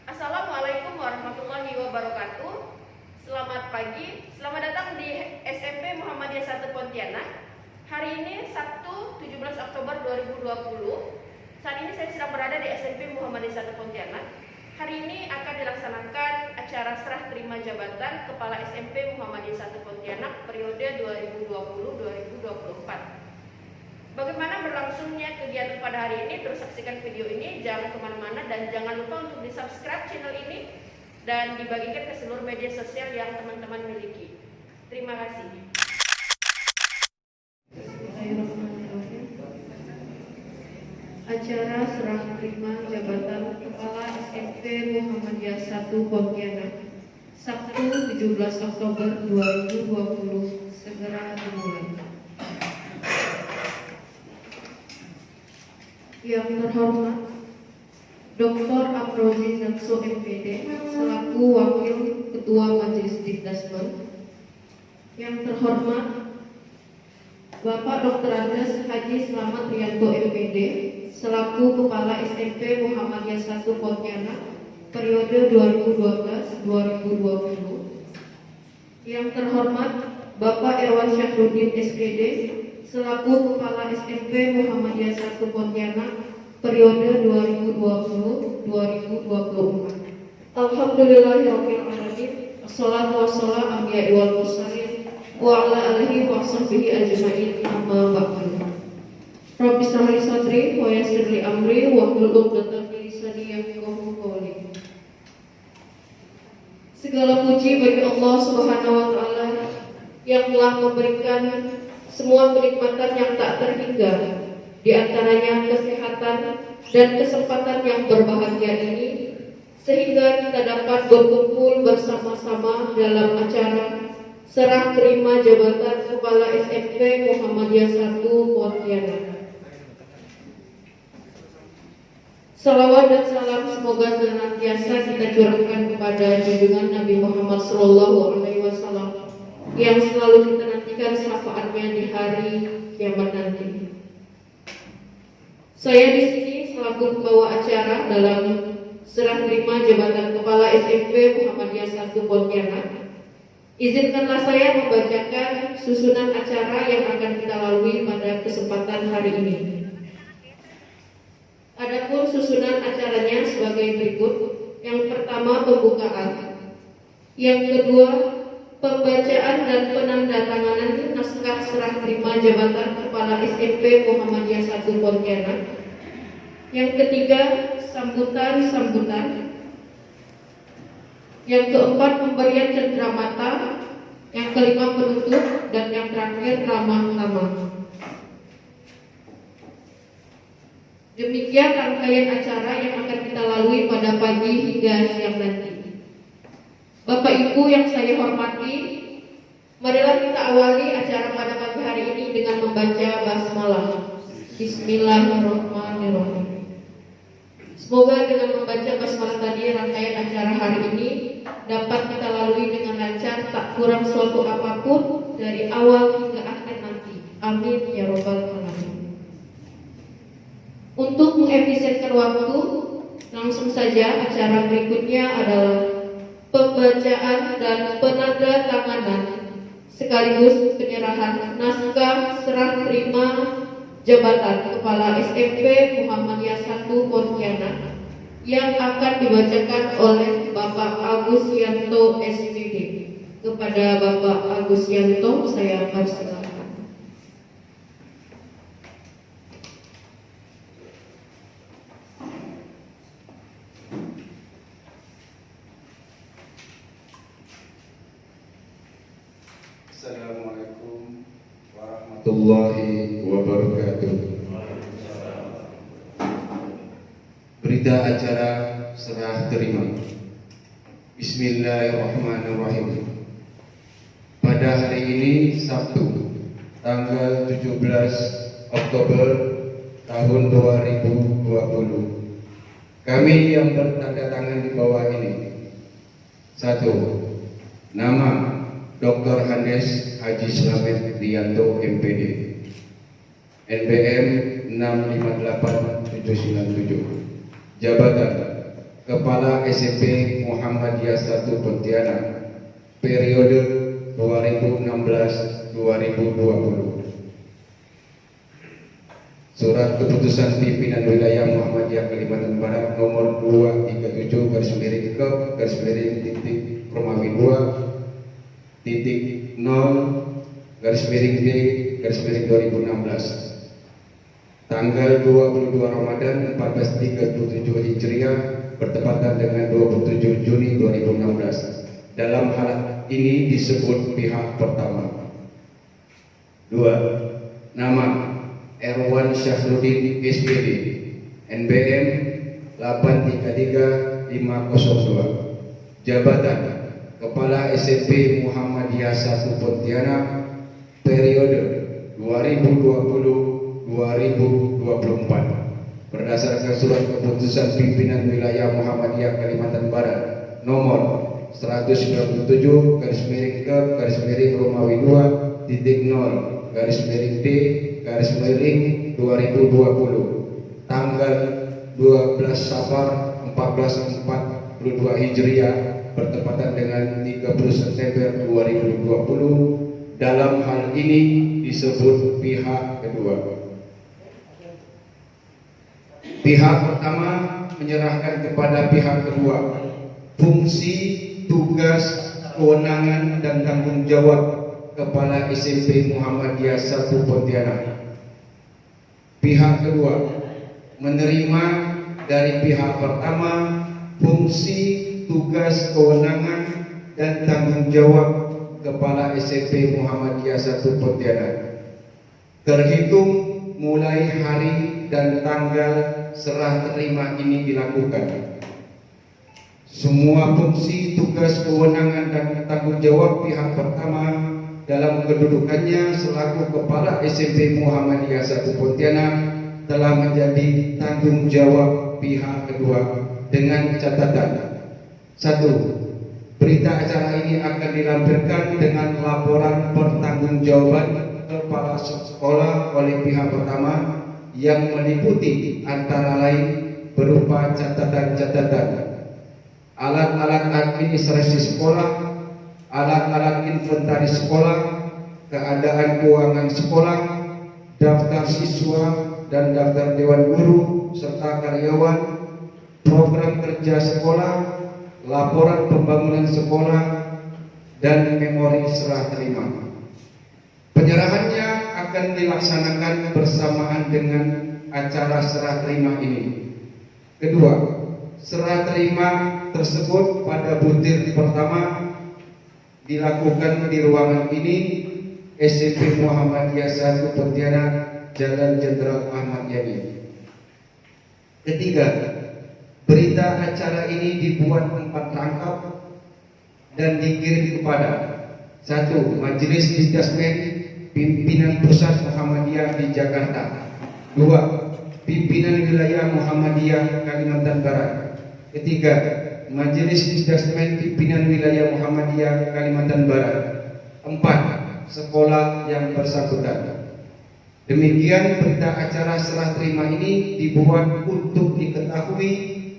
Assalamualaikum warahmatullahi wabarakatuh. Selamat pagi, selamat datang di SMP Muhammadiyah 1 Pontianak. Hari ini Sabtu 17 Oktober 2020. Saat ini saya sedang berada di SMP Muhammadiyah 1 Pontianak. Hari ini akan dilaksanakan acara serah terima jabatan Kepala SMP Muhammadiyah 1 Pontianak periode 2020-2024. Bagaimana berlangsungnya kegiatan pada hari ini? Terus saksikan video ini, jangan kemana-mana dan jangan lupa untuk di-subscribe channel ini dan dibagikan ke seluruh media sosial yang teman-teman miliki. Terima kasih. Acara serah terima jabatan Kepala SMP Muhammadiyah 1 Pontianak Sabtu 17 Oktober 2020 segera dimulai. Yang terhormat Dr. Amrozi Zatso MPD selaku Wakil Ketua Majelis Dikdasmen. Yang terhormat Bapak Dr. Andes Haji Slamet Rianto MPD selaku Kepala SMP Muhammadiyah 1 Pontianak periode 2012-2020. Yang terhormat Bapak Erwan Syafruddin SPD selaku Kepala SMP Muhammadiyah 1 Pontianak periode 2020-2024. Alhamdulillahirabbil alamin. Wassalatu wassalamu ala anbiya'i wal mursalin wa ala alihi wa sahbihi ajma'in. Amma ba'du. Rabbi shrah li sadri wa yassir li amri wa hlul 'uqdatam min lisani yafqahu qawli. Segala puji bagi Allah Subhanahu wa taala yang telah memberikan semua kenikmatan yang tak terhingga, di antaranya kesehatan dan kesempatan yang berbahagia ini, sehingga kita dapat berkumpul bersama-sama dalam acara serah terima jabatan Kepala SMP Muhammadiyah 1 Pontianak. Salawat dan salam semoga senantiasa kita curahkan kepada junjungan Nabi Muhammad SAW yang selalu kita nantikan syafaatnya di hari kiamat nanti. Saya di sini selaku pembawa acara dalam serah terima jabatan Kepala SMP Muhammadiyah 1 Pontianak. Izinkanlah saya membacakan susunan acara yang akan kita lalui pada kesempatan hari ini. Adapun susunan acaranya sebagai berikut. Yang pertama pembukaan, yang kedua pembacaan dan penandatanganan naskah serah terima jabatan Kepala SMP Muhammadiyah 1 Pontianak. Yang ketiga sambutan. Yang keempat pemberian cenderamata. Yang kelima penutup dan yang terakhir ramah-ramah. Demikian rangkaian acara yang akan kita lalui pada pagi hingga siang nanti. Bapak Ibu yang saya hormati, marilah kita awali acara pada pagi hari ini dengan membaca basmalah. Bismillahirrahmanirrahim. Semoga dengan membaca basmalah tadi rangkaian acara hari ini dapat kita lalui dengan lancar, tak kurang suatu apapun dari awal hingga akhir nanti. Amin ya robbal alamin. Untuk mengefisienkan waktu, langsung saja acara berikutnya adalah pembacaan dan penandatanganan sekaligus penyerahan naskah serah terima jabatan Kepala SMP Muhammadiyah 1 Pontianak yang akan dibacakan oleh Bapak Agus Yanto SPD. Kepada Bapak Agus Yanto saya persilakan. Assalamualaikum warahmatullahi wabarakatuh. Berita acara serah terima. Bismillahirrahmanirrahim. Pada hari ini Sabtu tanggal 17 Oktober tahun 2020, kami yang bertanda tangan di bawah ini: 1. Nama Dr. Andes Haji Slamet Rianto MPD, NPM 658797. Jabatan Kepala SMP Muhammadiyah 1 Pontianak periode 2016-2020. Surat Keputusan Pimpinan Wilayah Muhammadiyah Kalimantan Barat nomor 237 garis miring titik Romawi 2 titik 0 garis miring D garis miring 2016 tanggal 22 Ramadan 1437 Hijriah bertepatan dengan 27 Juni 2016. Dalam hal ini disebut pihak pertama. 2. Nama Erwan Syahruddin SPD, NBM 833502. Jabatan Kepala SMP Muhammadiyah 1 Pontianak periode 2020-2024 berdasarkan Surat Keputusan Pimpinan Wilayah Muhammadiyah Kalimantan Barat nomor 197 garis miring ke garis miring Romawi 2 titik 0 garis miring D garis miring 2020 tanggal 12 Safar 1442 Hijriah bertepatan dengan 30 September 2020. Dalam hal ini disebut pihak kedua. Pihak pertama menyerahkan kepada pihak kedua fungsi, tugas, kewenangan dan tanggung jawab Kepala SMP Muhammadiyah 1 Pontianak. Pihak kedua menerima dari pihak pertama fungsi, tugas, kewenangan dan tanggung jawab Kepala SMP Muhammadiyah 1 Pontianak terhitung mulai hari dan tanggal serah terima ini dilakukan. Semua fungsi, tugas, kewenangan dan tanggung jawab pihak pertama dalam kedudukannya selaku Kepala SMP Muhammadiyah 1 Pontianak telah menjadi tanggung jawab pihak kedua dengan catatan: 1. Berita acara ini akan dilampirkan dengan laporan pertanggungjawaban kepala sekolah oleh pihak pertama yang meliputi antara lain berupa catatan-catatan alat-alat administrasi sekolah, alat-alat inventaris sekolah, keadaan keuangan sekolah, daftar siswa dan daftar dewan guru serta karyawan, program kerja sekolah, laporan pembangunan sekolah, dan memori serah terima. Penyerahannya akan dilaksanakan bersamaan dengan acara serah terima ini. Kedua, serah terima tersebut pada butir pertama dilakukan di ruangan ini, SMP Muhammadiyah 1 Pontianak, Jalan Jenderal Ahmad Yani. Ketiga, berita acara ini dibuat 4 rangkap dan dikirim kepada 1. Majelis Disdasmen Pimpinan Pusat Muhammadiyah di Jakarta. 2. Pimpinan Wilayah Muhammadiyah Kalimantan Barat. Ketiga, Majelis Disdasmen Pimpinan Wilayah Muhammadiyah Kalimantan Barat. 4. Sekolah yang bersangkutan. Demikian berita acara serah terima ini dibuat untuk diketahui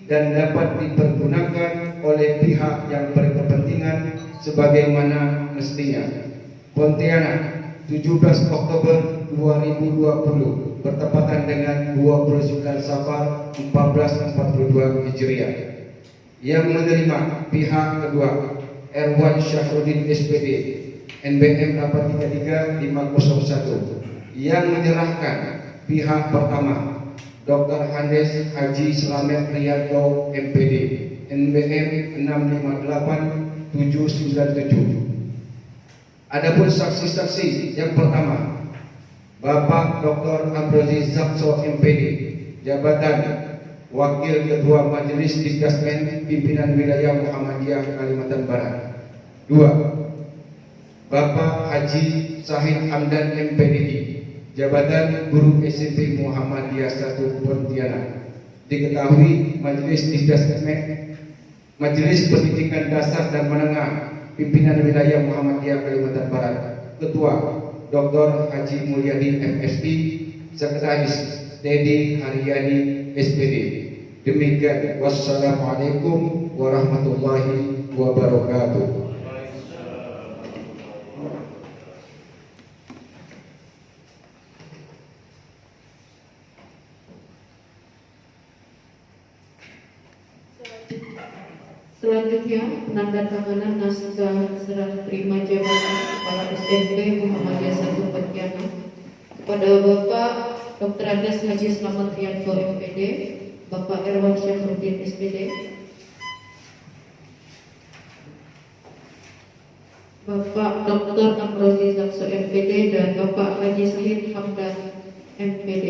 dan dapat dipergunakan oleh pihak yang berkepentingan sebagaimana mestinya. Pontianak, 17 Oktober 2020 bertepatan dengan 29 Safar 1442 Hijriah. Yang menerima pihak kedua Erwan Syahruddin SPD, NBM 833501. Yang menyerahkan pihak pertama Dr. Handes Haji Slamet Rianto MPD, NBM 658797. Adapun saksi-saksi yang pertama, Bapak Dr. Ambrozi Zakso MPD, jabatan Wakil Ketua Majelis Disdasmen Pimpinan Wilayah Muhammadiyah Kalimantan Barat. 2. Bapak Haji Sahid Hamdan MPDI, jabatan Guru SMP Muhammadiyah 1 Pontianak. Diketahui Majelis Disdasmen, Majelis Pendidikan Dasar dan Menengah Pimpinan Wilayah Muhammadiyah Kalimantan Barat, Ketua Dr. Haji Mulyadi MSD, Sekretaris Dedi Haryani SPD, Demikian, wassalamualaikum warahmatullahi wabarakatuh. Selanjutnya, penandatanganan naskah serah terima jabatan Kepala SMP Muhammadiyah 1 Pontianak kepada Bapak Dr. Andes Haji Slamet Rianto MPD, Bapak Erwan Syafruddin SPD, Bapak Dr. Amrozi Zakso MPD, dan Bapak Haji Sahid Hamdan MPD.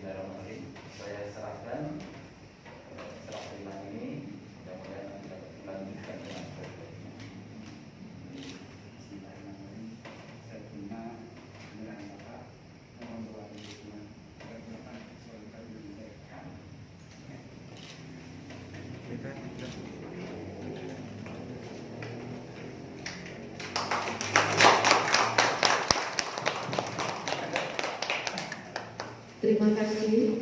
Bismillahirrahmanirrahim. Saya serahkan serah terima ini, mudah-mudahan nanti dapat dilanjutkan dengan sebaik-baiknya. Bismillahirrahmanirrahim. Saya terima dengan Bapak, mohon doa dan dukungan agar Bapak selalu kami diberikan. Terima kasih.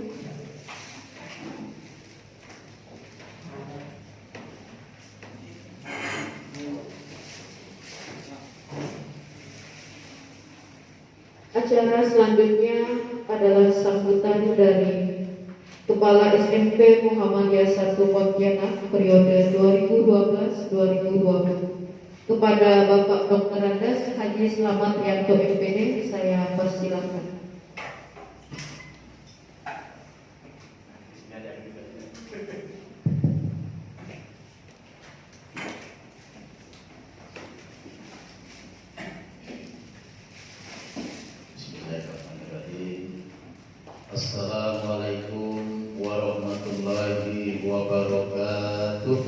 Acara selanjutnya adalah sambutan dari Kepala SMP Muhammadiyah 1 Pontianak periode 2012-2020 kepada Bapak Dr. Andes Haji Slamet Rianto MPD. Saya persilakan. Bismillahirrahmanirrahim. Assalamualaikum warahmatullahi wabarakatuh.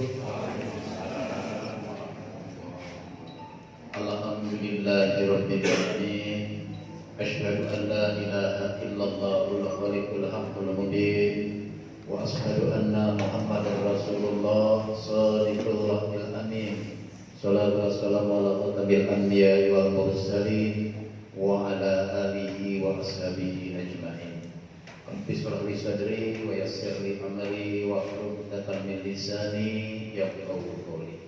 Alhamdulillahirabbil alamin. Asyhadu an la ilaha illallahul khaliqul haqqul mubin wa asyhadu anna Muhammadar Rasulullah shadiqul wa'dil amin. Shallallahu wassalamu ala khatamil anbiya'i wal mursalin wa ala alihi wa ashabihi ajma'in. Rabbi shrah li sadri wa yassir li amri wa hlul 'uqdatam min lisani yafqahu qawli.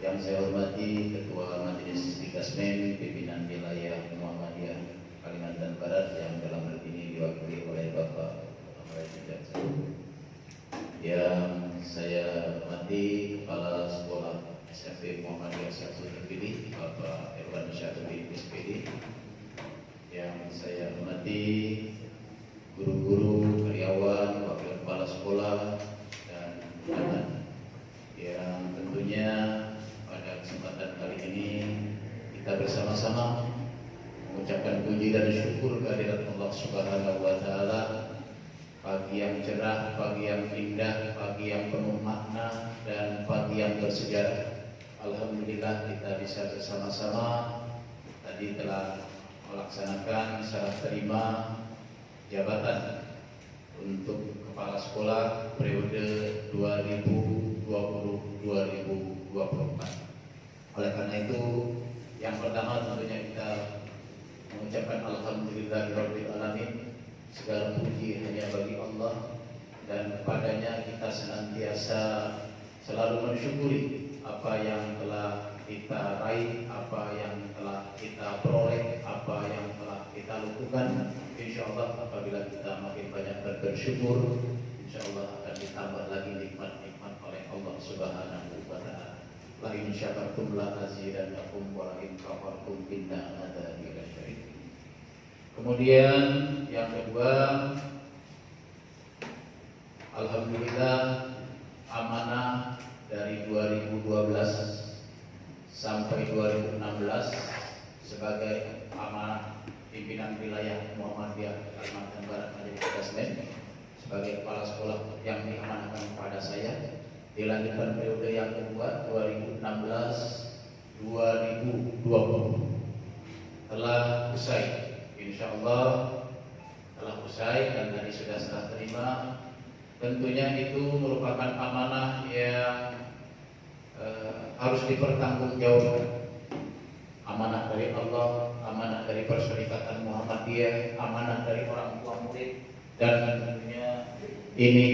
Yang saya hormati Ketua Majelis Dikasmen Pimpinan Wilayah Muhammadiyah Kalimantan Barat yang dalam hal ini diwakili oleh Bapak Amrozi Zakso. Yang saya hormati Kepala Sekolah SMP Muhammadiyah 1 terpilih Bapak Erwan Syafruddin SPD. Yang saya hormati guru-guru, karyawan, wakil kepala sekolah dan anak yang tentunya pada kesempatan kali ini kita bersama-sama mengucapkan puji dan syukur kehadirat Allah Subhanahu wa taala. Pagi yang cerah, pagi yang indah, pagi yang penuh makna dan pagi yang bersejarah. Alhamdulillah kita bisa bersama-sama tadi telah melaksanakan serah terima jabatan untuk kepala sekolah periode 2020-2024. Oleh karena itu, yang pertama tentunya kita mengucapkan alhamdulillahirabbil alamin. Segala puji hanya bagi Allah, dan kepadanya kita senantiasa selalu mensyukuri apa yang telah kita raih, apa yang telah kita peroleh, apa yang telah kita lakukan. InsyaAllah apabila kita makin banyak bersyukur, InsyaAllah akan ditambah lagi nikmat-nikmat oleh Allah Subhanahu wa Ta'ala. La in syakartum la azidannakum wa la in kafartum inna adzabi lasyadid. Kemudian yang kedua, alhamdulillah amanah dari 2012 sampai 2016 sebagai amanah pimpinan wilayah Muhammadiyah Kalimantan Barat Majelis Presiden sebagai kepala sekolah yang diamanahkan kepada saya, dilanjutkan periode yang kedua 2016-2020 telah usai. InsyaAllah telah usai dan tadi sudah serah terima. Tentunya itu merupakan amanah yang harus dipertanggungjawabkan. Amanah dari Allah, amanah dari Perserikatan Muhammadiyah, amanah dari orang tua murid, dan tentunya ini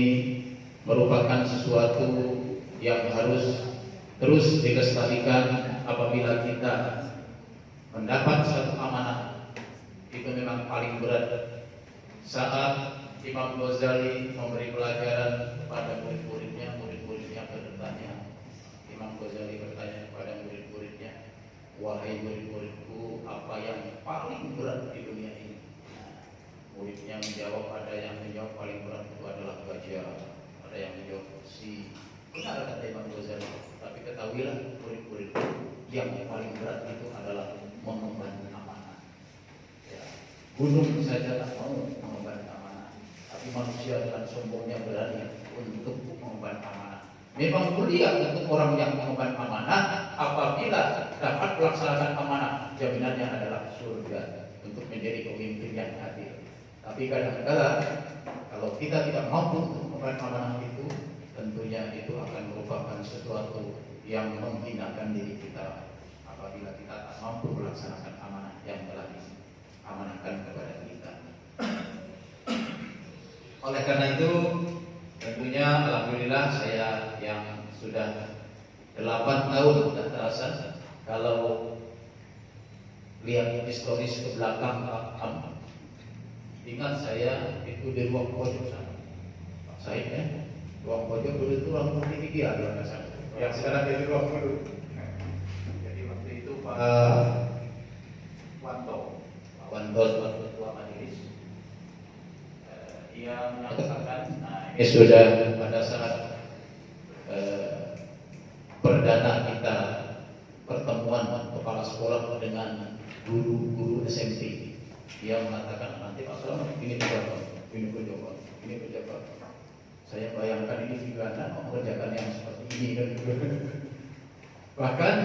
merupakan sesuatu yang harus terus dilestarikan. Apabila kita mendapat satu amanah, itu memang paling berat. Saat Imam Ghazali memberi pelajaran kepada murid-muridnya, murid-muridnya bertanya, Imam Ghazali bertanya kepada murid-muridnya, wahai murid-muridku, apa yang paling berat di dunia ini? Muridnya menjawab, ada yang menjawab paling berat itu adalah gajah, ada yang menjawab kursi. Benar kata Imam Ghazali, tapi ketahuilah murid-muridku, yang paling berat itu adalah mengemban amanah. Ya, gunung saja tak mau mengemban amanah, tapi manusia dengan sombongnya berani untuk mengemban amanah. Memang mulia untuk orang yang mengemban amanah apabila dapat melaksanakan amanah, jaminannya adalah surga untuk menjadi pemimpin yang adil. Tapi kadang-kadang kalau kita tidak mampu untuk mengemban amanah itu, tentunya itu akan merupakan sesuatu yang menghinakan diri kita apabila kita tak mampu melaksanakan amanah yang telah diamanahkan kepada kita. Oleh karena itu, tentunya alhamdulillah saya yang sudah 8 tahun sudah terasa, kalau lihat historis ke belakang, ingat saya itu di ruang pojok sana, Pak Said ya, ruang pojok dulu itu ruang multimedia di sana, yang sekarang jadi ruang guru. Jadi waktu itu Pak Wanto sebagai ketua majelis, ia menyatakan, ini sudah pada saat perdana kita pertemuan kepala sekolah dengan guru-guru SMP. Dia mengatakan, nanti Pak Selamat ini pejabat, ini pejabat, ini pejabat. Saya bayangkan ini juga anak mengerjakan yang seperti ini kan. Bahkan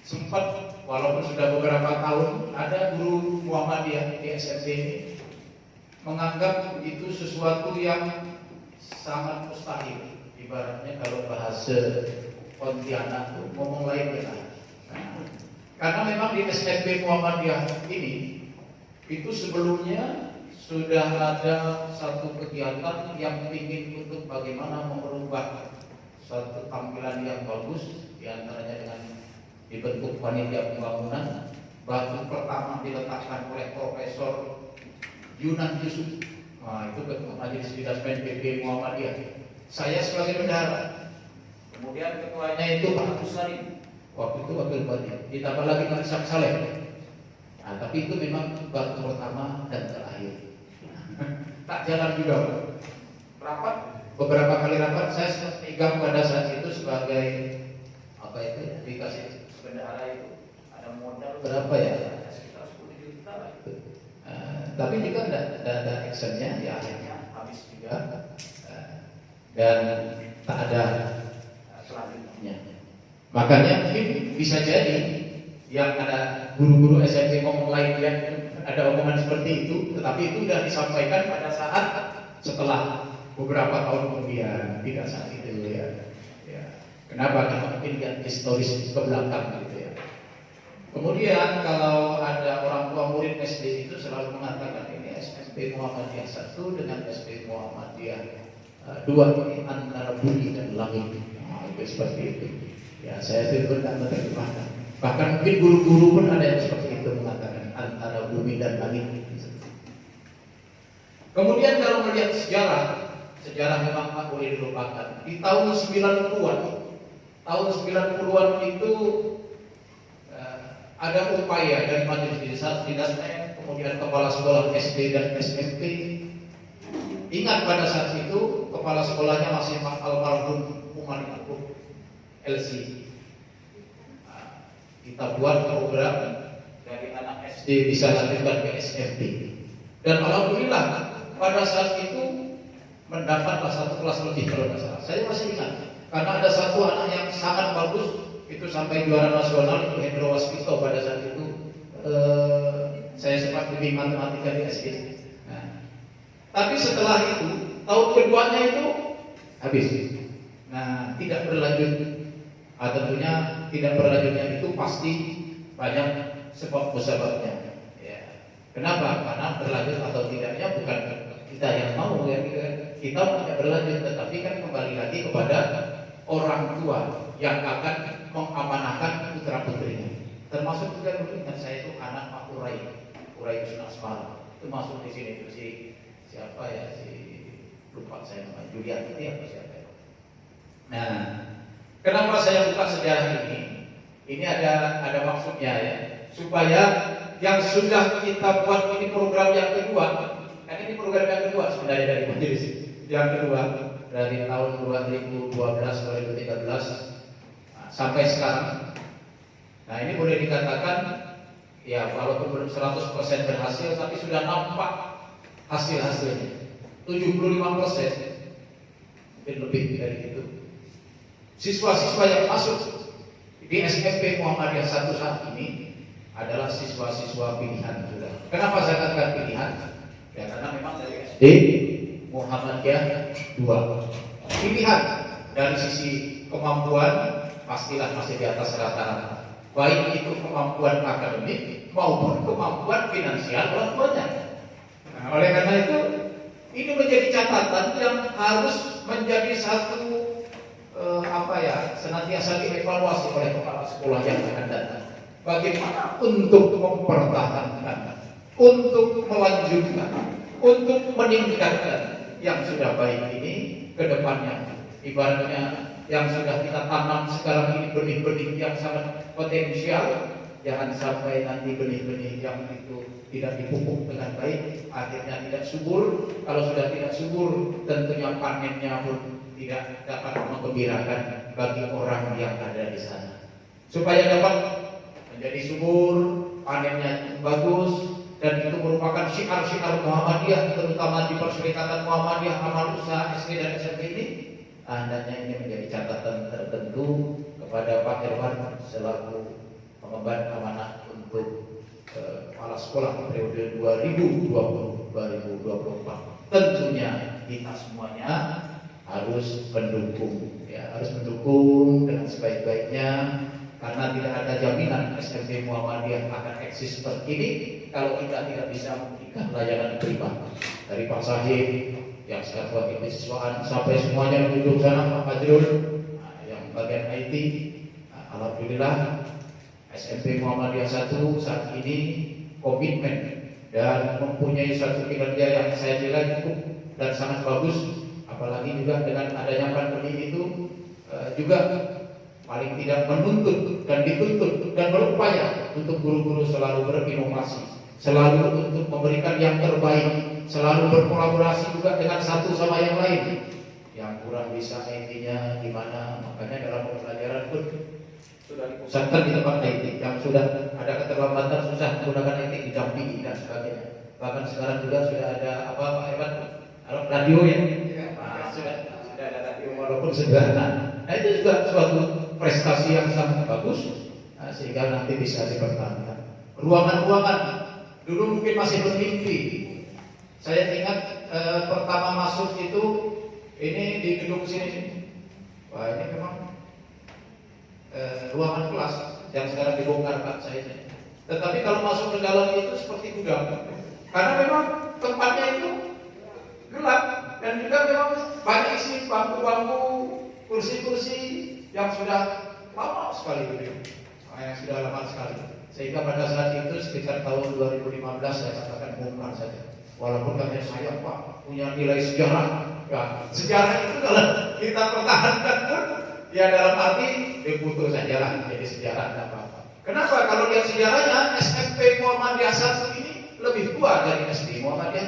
sempat walaupun sudah beberapa tahun ada guru Muhammadiyah di SMP ini menganggap itu sesuatu yang sangat mustahil. Ibaratnya kalau bahasa Pontianak itu ngomong lain ya. Karena memang di SMP Muhammadiyah ini itu sebelumnya sudah ada satu kegiatan yang ingin untuk bagaimana merubah suatu tampilan yang bagus, diantaranya dengan dibentuk panitia pembangunan. Batu pertama diletakkan oleh Profesor Yunan Yusuf. Nah, itu ketua majelis bidas PNPB Muhammadiyah. Saya sebagai bendahara. Kemudian ketuanya itu Pak Agus Salim. Waktu itu wakil bupati. Ditambah lagi Pak Isak Saleh. Nah, tapi itu memang batu pertama dan terakhir. Tak jalan juga. Rapat, beberapa kali rapat saya sempat pegang pada saat itu sebagai apa itu dikasih bendahara itu ada modal berapa ya? Sekitar 10 juta lah itu. Tapi juga tidak ada actionnya, ya akhirnya habis juga dan tak ada selanjutnya. Makanya mungkin bisa jadi yang ada guru-guru SMP ngomong lain yang ada omongan seperti itu, tetapi itu sudah disampaikan pada saat setelah beberapa tahun kemudian, tidak saat itu ya. Kenapa? Karena mungkin lihat historis ke belakang gitu ya. Kemudian kalau ada orang tua murid SD itu selalu mengatakan ini SMP Muhammadiyah 1 dengan SD Muhammadiyah 2 ini antara bumi dan langit. Itu seperti itu. Ya, saya itu tidak menerjemahkan. Bahkan mungkin guru-guru pun ada yang seperti itu mengatakan antara bumi dan langit. Kemudian kalau melihat sejarah memang tak boleh dilupakan. Di tahun 90-an itu ada upaya dari majelis dinasnya, kemudian kepala sekolah SD dan SMP. Ingat pada saat itu kepala sekolahnya masih almarhum Umar Yakub LC. Kita buat program dari anak SD bisa lanjutkan ke SMP. Dan alhamdulillah pada saat itu mendapatlah satu kelas lebih kalau tidak salah. Saya masih ingat karena ada satu anak yang sangat bagus, itu sampai juara nasional, itu Hendro Waskito pada saat itu. Saya sempat bimbing matematika di SD. Nah, tapi setelah itu tahun keduanya itu habis. Nah, tidak berlanjut. Tentunya tidak berlanjutnya itu pasti banyak sebab-sebabnya. Ya. Kenapa? Karena berlanjut atau tidaknya bukan kita yang mau ya, kita tidak berlanjut, tetapi kan kembali lagi kepada orang tua yang akan mengamanahkan putra putrinya. Termasuk juga dulu ingat saya itu anak Pak Urai Usnasmara. Itu masuk di sini itu siapa ya, lupa saya namanya, Julian itu apa siapa ya. Nah, kenapa saya buka sejarah ini? Ini ada maksudnya ya, supaya yang sudah kita buat ini program yang kedua. Kan ini program yang kedua sebenarnya dari majelis. Yang kedua dari tahun 2012-2013 sampai sekarang. Nah, ini boleh dikatakan ya walaupun belum 100% berhasil, tapi sudah nampak hasil-hasilnya. 75%, mungkin lebih dari itu. Siswa-siswa yang masuk di SMP Muhammadiyah 1 saat ini adalah siswa-siswa pilihan juga. Kenapa saya katakan pilihan? Ya karena memang dari SD Muhammadiyah 2 pilihan dari sisi kemampuan pastilah masih di atas rata-rata, baik itu kemampuan akademik maupun kemampuan finansial orang tuanya. Nah, oleh karena itu ini menjadi catatan yang harus menjadi satu senantiasa dievaluasi oleh kepala sekolah yang akan datang. Bagaimana untuk mempertahankan, untuk melanjutkan, untuk meningkatkan yang sudah baik ini ke depannya. Ibaratnya yang sudah kita tanam sekarang ini benih-benih yang sangat potensial, jangan sampai nanti benih-benih yang itu tidak dipupuk dengan baik, akhirnya tidak subur. Kalau sudah tidak subur, tentunya panennya pun tidak dapat menggembirakan bagi orang yang ada di sana. Supaya dapat menjadi subur, panennya bagus, dan itu merupakan syiar-syiar Muhammadiyah, terutama di Perserikatan Muhammadiyah Amal Usaha SD dan SMP ini. Hendaknya ini menjadi catatan tertentu kepada Pak Irwan selaku pengemban amanah untuk kepala sekolah periode 2020-2024. Tentunya kita semuanya harus mendukung, ya, harus mendukung dengan sebaik-baiknya, karena tidak ada jaminan SMP Muhammadiyah akan eksis seperti ini kalau kita tidak bisa memberikan layanan prima dari Pak Sahib yang sekarang wakil kesiswaan sampai semuanya duduk sana, Pak Fajrul yang bagian IT. Alhamdulillah SMP Muhammadiyah 1 saat ini komitmen dan mempunyai satu kinerja yang saya nilai cukup dan sangat bagus. Apalagi juga dengan adanya pandemi itu juga paling tidak menuntut dan dituntut dan berupaya untuk guru-guru selalu berinovasi, selalu untuk memberikan yang terbaik, selalu berkolaborasi juga dengan satu sama yang lain. Yang kurang bisa IT-nya gimana, makanya dalam pembelajaran pun sudah dipusatkan di tempat IT. Yang sudah ada keterlambatan susah menggunakan IT didampingi dan sebagainya. Bahkan sekarang juga sudah ada apa Pak Evan, radio ya. Sudah ada radio walaupun sederhana. Nah, itu juga suatu prestasi yang sangat bagus, sehingga nanti bisa dipertahankan. Ruangan-ruangan dulu mungkin masih bermimpi. Saya ingat pertama masuk itu ini di gedung sini. Wah, ini memang ruangan kelas yang sekarang dibongkar Pak saya. Tetapi kalau masuk ke dalam itu seperti gudang. Karena memang tempatnya itu gelap dan juga memang banyak isi bangku-bangku, kursi-kursi yang sudah lama sekali gitu. Yang sudah lama sekali. Sehingga pada saat itu sekitar tahun 2015 saya katakan bongkar saja. Walaupun katanya saya Pak punya nilai sejarah. Ya, sejarah itu kalau kita pertahankan pun ya dalam arti diputus saja lah, jadi sejarah tidak apa-apa. Kenapa? Kalau lihat sejarahnya SMP Muhammadiyah 1 ini lebih tua dari SD Muhammadiyah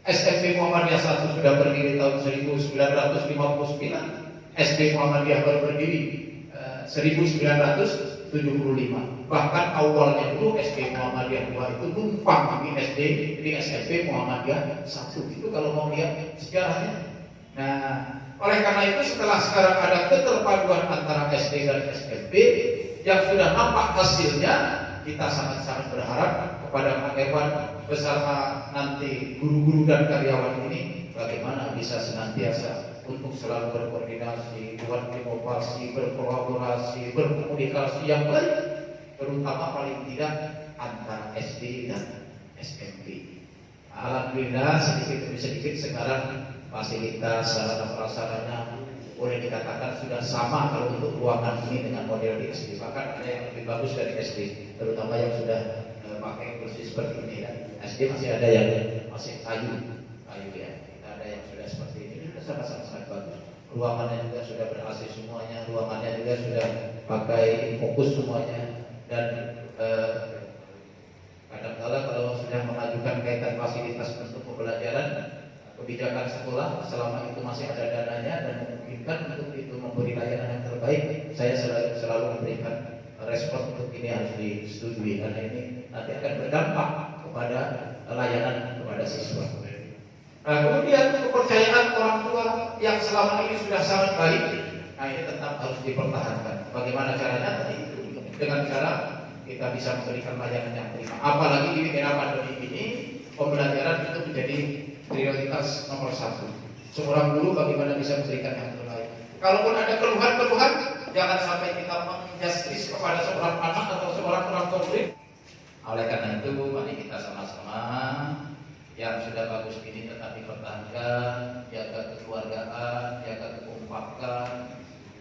2. SMP Muhammadiyah 1 sudah berdiri tahun 1959, SD Muhammadiyah baru berdiri 1975. Bahkan awalnya dulu SD Muhammadiyah 2 itu numpang di SMP Muhammadiyah 1. Itu kalau mau lihat sejarahnya. Nah, oleh karena itu setelah sekarang ada keterpaduan antara SD dan SMP yang sudah nampak hasilnya, kita sangat-sangat berharap kepada Pak Irwan bersama nanti guru-guru dan karyawan ini bagaimana bisa senantiasa untuk selalu berkoordinasi, buat inovasi, berkolaborasi, berkomunikasi yang baik, terutama paling tidak antara SD dan SMP. Alhamdulillah sedikit demi sedikit sekarang fasilitas sarana prasarana boleh dikatakan sudah sama kalau untuk ruangan ini dengan model di SD. Bahkan ada yang lebih bagus dari SD, terutama yang sudah pakai kursi seperti ini ya. SD masih ada yang masih kayu ya. Kita ada yang sudah seperti ini sangat bagus. Ruangannya juga sudah ber-AC semuanya, ruangannya juga sudah pakai fokus semuanya dan kadang-kala kalau sudah mengajukan kaitan fasilitas untuk pembelajaran kebijakan sekolah selama itu masih ada dananya dan memungkinkan untuk itu memberi layanan yang terbaik, saya selalu memberikan respon untuk ini harus disetujui karena ini nanti akan berdampak kepada layanan kepada siswa. Nah, kemudian kepercayaan orang tua yang selama ini sudah sangat baik, nah ini tetap harus dipertahankan. Bagaimana caranya? Tadi itu dengan cara kita bisa memberikan layanan yang prima. Apalagi di era pandemi ini pembelajaran itu menjadi prioritas nomor 1. Seorang guru bagaimana bisa memberikan yang terbaik. Kalaupun ada keluhan-keluhan, jangan sampai kita menjustis kepada seorang anak atau seorang orang tua murid. Oleh karena itu, mari kita sama-sama yang sudah bagus ini tetap dipertahankan, jaga kekeluargaan, jaga kekompakan.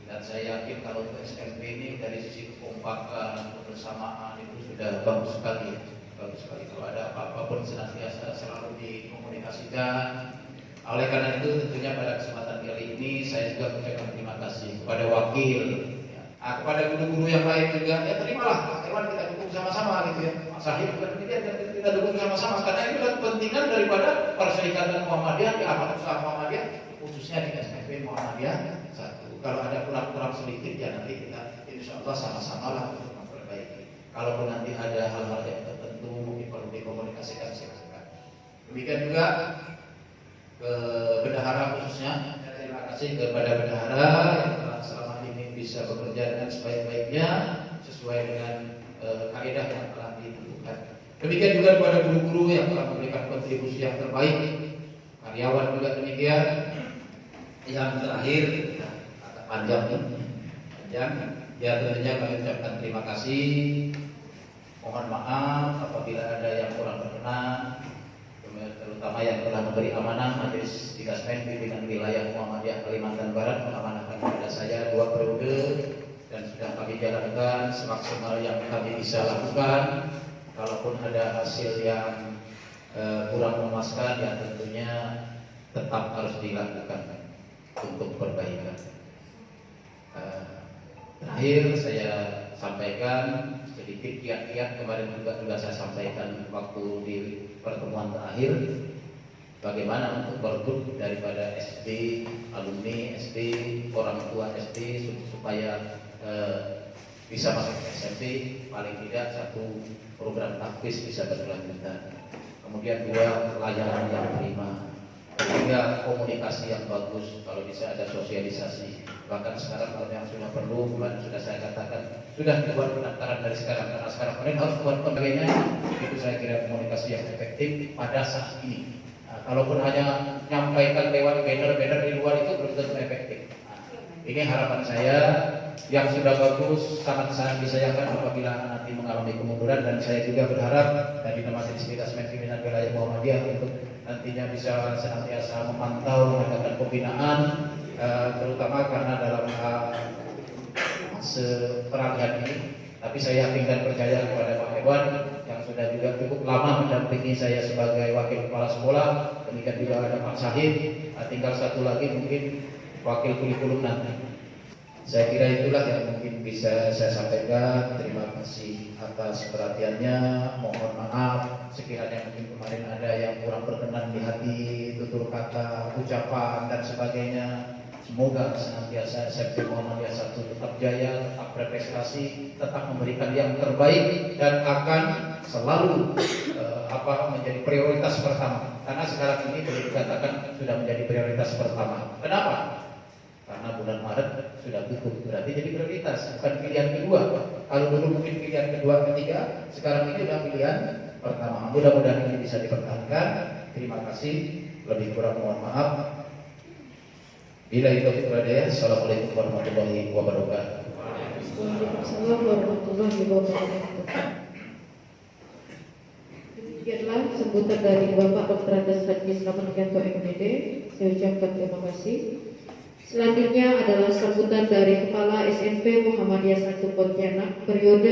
Dan saya yakin kalau untuk SMP ini dari sisi kekompakan, kebersamaan itu sudah bagus sekali. Bagus sekali. Kalau ada apa-apa pun senantiasa selalu dikomunikasikan. Oleh karena itu tentunya pada kesempatan kali ini saya juga mengucapkan terima kasih kepada wakil, ya. Kepada guru-guru yang lain juga. Ya terimalah, Pak Irwan kita dukung sama-sama gitu ya. Pak Sahib juga kita dukung sama-sama karena itu adalah kepentingan daripada Perserikatan Muhammadiyah di amat usaha Muhammadiyah khususnya di SMP Muhammadiyah 1. Kalau ada kurang-kurang sedikit ya nanti kita insya Allah sama-sama lah untuk memperbaiki. Kalaupun nanti ada hal-hal yang tertentu mungkin perlu dikomunikasikan silakan. Demikian juga ke bendahara khususnya, terima kasih kepada bendahara yang telah selama ini bisa bekerja dengan sebaik-baiknya sesuai dengan kaidah yang telah ditentukan. Demikian juga kepada guru-guru yang telah memberikan kontribusi yang terbaik, karyawan juga demikian. Yang terakhir, kata panjang ya tentunya kami ucapkan terima kasih. Mohon maaf apabila ada yang kurang berkenan, terutama yang telah memberi amanah Majelis Digasmen Pimpinan Wilayah Muhammadiyah Kalimantan Barat mengamanahkan kepada saya 2 periode dan sudah kami jalankan semaksimal yang kami bisa lakukan. Kalaupun ada hasil yang kurang memuaskan, ya tentunya tetap harus dilakukan untuk perbaikan. Terakhir saya sampaikan sedikit kiat-kiat kemarin juga saya sampaikan waktu di pertemuan terakhir bagaimana untuk berebut daripada SD, alumni SD, orang tua SD supaya bisa masuk ke SMP, paling tidak 1 program taktis bisa berkelanjutan. Kemudian 2 layanan yang prima. Ketiga komunikasi yang bagus, kalau bisa ada sosialisasi. Bahkan sekarang kalau yang sudah perlu, kemarin sudah saya katakan sudah dibuat pendaftaran dari sekarang karena sekarang kalian harus buat pembagainya. Itu saya kira komunikasi yang efektif pada saat ini. kalaupun hanya nyampaikan lewat banner-banner di luar itu belum tentu efektif. Ini harapan saya yang sudah bagus, sangat-sangat disayangkan apabila nanti mengalami kemunduran, dan saya juga berharap dari Majelis Pimpinan Pimpinan Wilayah Muhammadiyah untuk nantinya bisa senantiasa memantau mengadakan pembinaan, terutama karena dalam peralihan ini. Tapi saya yakin dan percaya kepada Pak Hewan yang sudah juga cukup lama mendampingi saya sebagai wakil kepala sekolah, demikian juga ada Pak Sahib, tinggal satu lagi mungkin wakil kurikulum nanti. Saya kira itulah yang mungkin bisa saya sampaikan. Terima kasih atas perhatiannya. Mohon maaf sekiranya mungkin kemarin ada yang kurang berkenan di hati, tutur kata, ucapan dan sebagainya. Semoga senantiasa SMT Muhammadiyah 1 tetap jaya, tetap berprestasi, tetap memberikan yang terbaik, dan akan selalu menjadi prioritas pertama. Karena sekarang ini boleh dikatakan sudah menjadi prioritas pertama. Kenapa? Karena bulan Maret sudah tutup, berarti jadi prioritas, bukan pilihan kedua. Kalau dulu mungkin pilihan kedua, ketiga, sekarang ini sudah pilihan pertama. Mudah-mudahan ini bisa dipertahankan. Terima kasih. Lebih kurang mohon maaf. Bila itu berada, assalamualaikum warahmatullahi wabarakatuh. Waalaikumsalam warahmatullahi wabarakatuh. Demikianlah sambutan dari Bapak Dr. Andes Haji Slamet Yanto MPD. Saya ucapkan terima kasih. Selanjutnya adalah sambutan dari Kepala SMP Muhammadiyah 1 Pontianak periode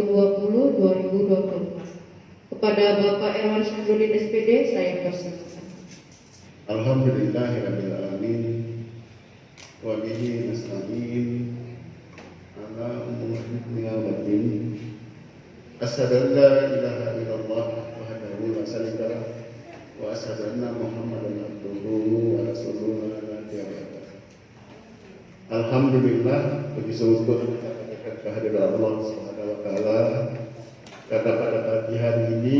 2020-2024. Kepada Bapak Erwan Syahruddin SPD, saya persilakan. Alhamdulillahirabbil alamin. Wa bihi nasta'in ala umuri dunya wad din. Asyhadu an la ilaha illallah wahdahu la syarika lah wa asyhadu anna Muhammadan abduhu wa rasuluhu la nabiyya ba'dahu. Alhamdulillah, puji syukur kita kehadiran Allah Subhanahu wa taala. Karena pada pagi hari ini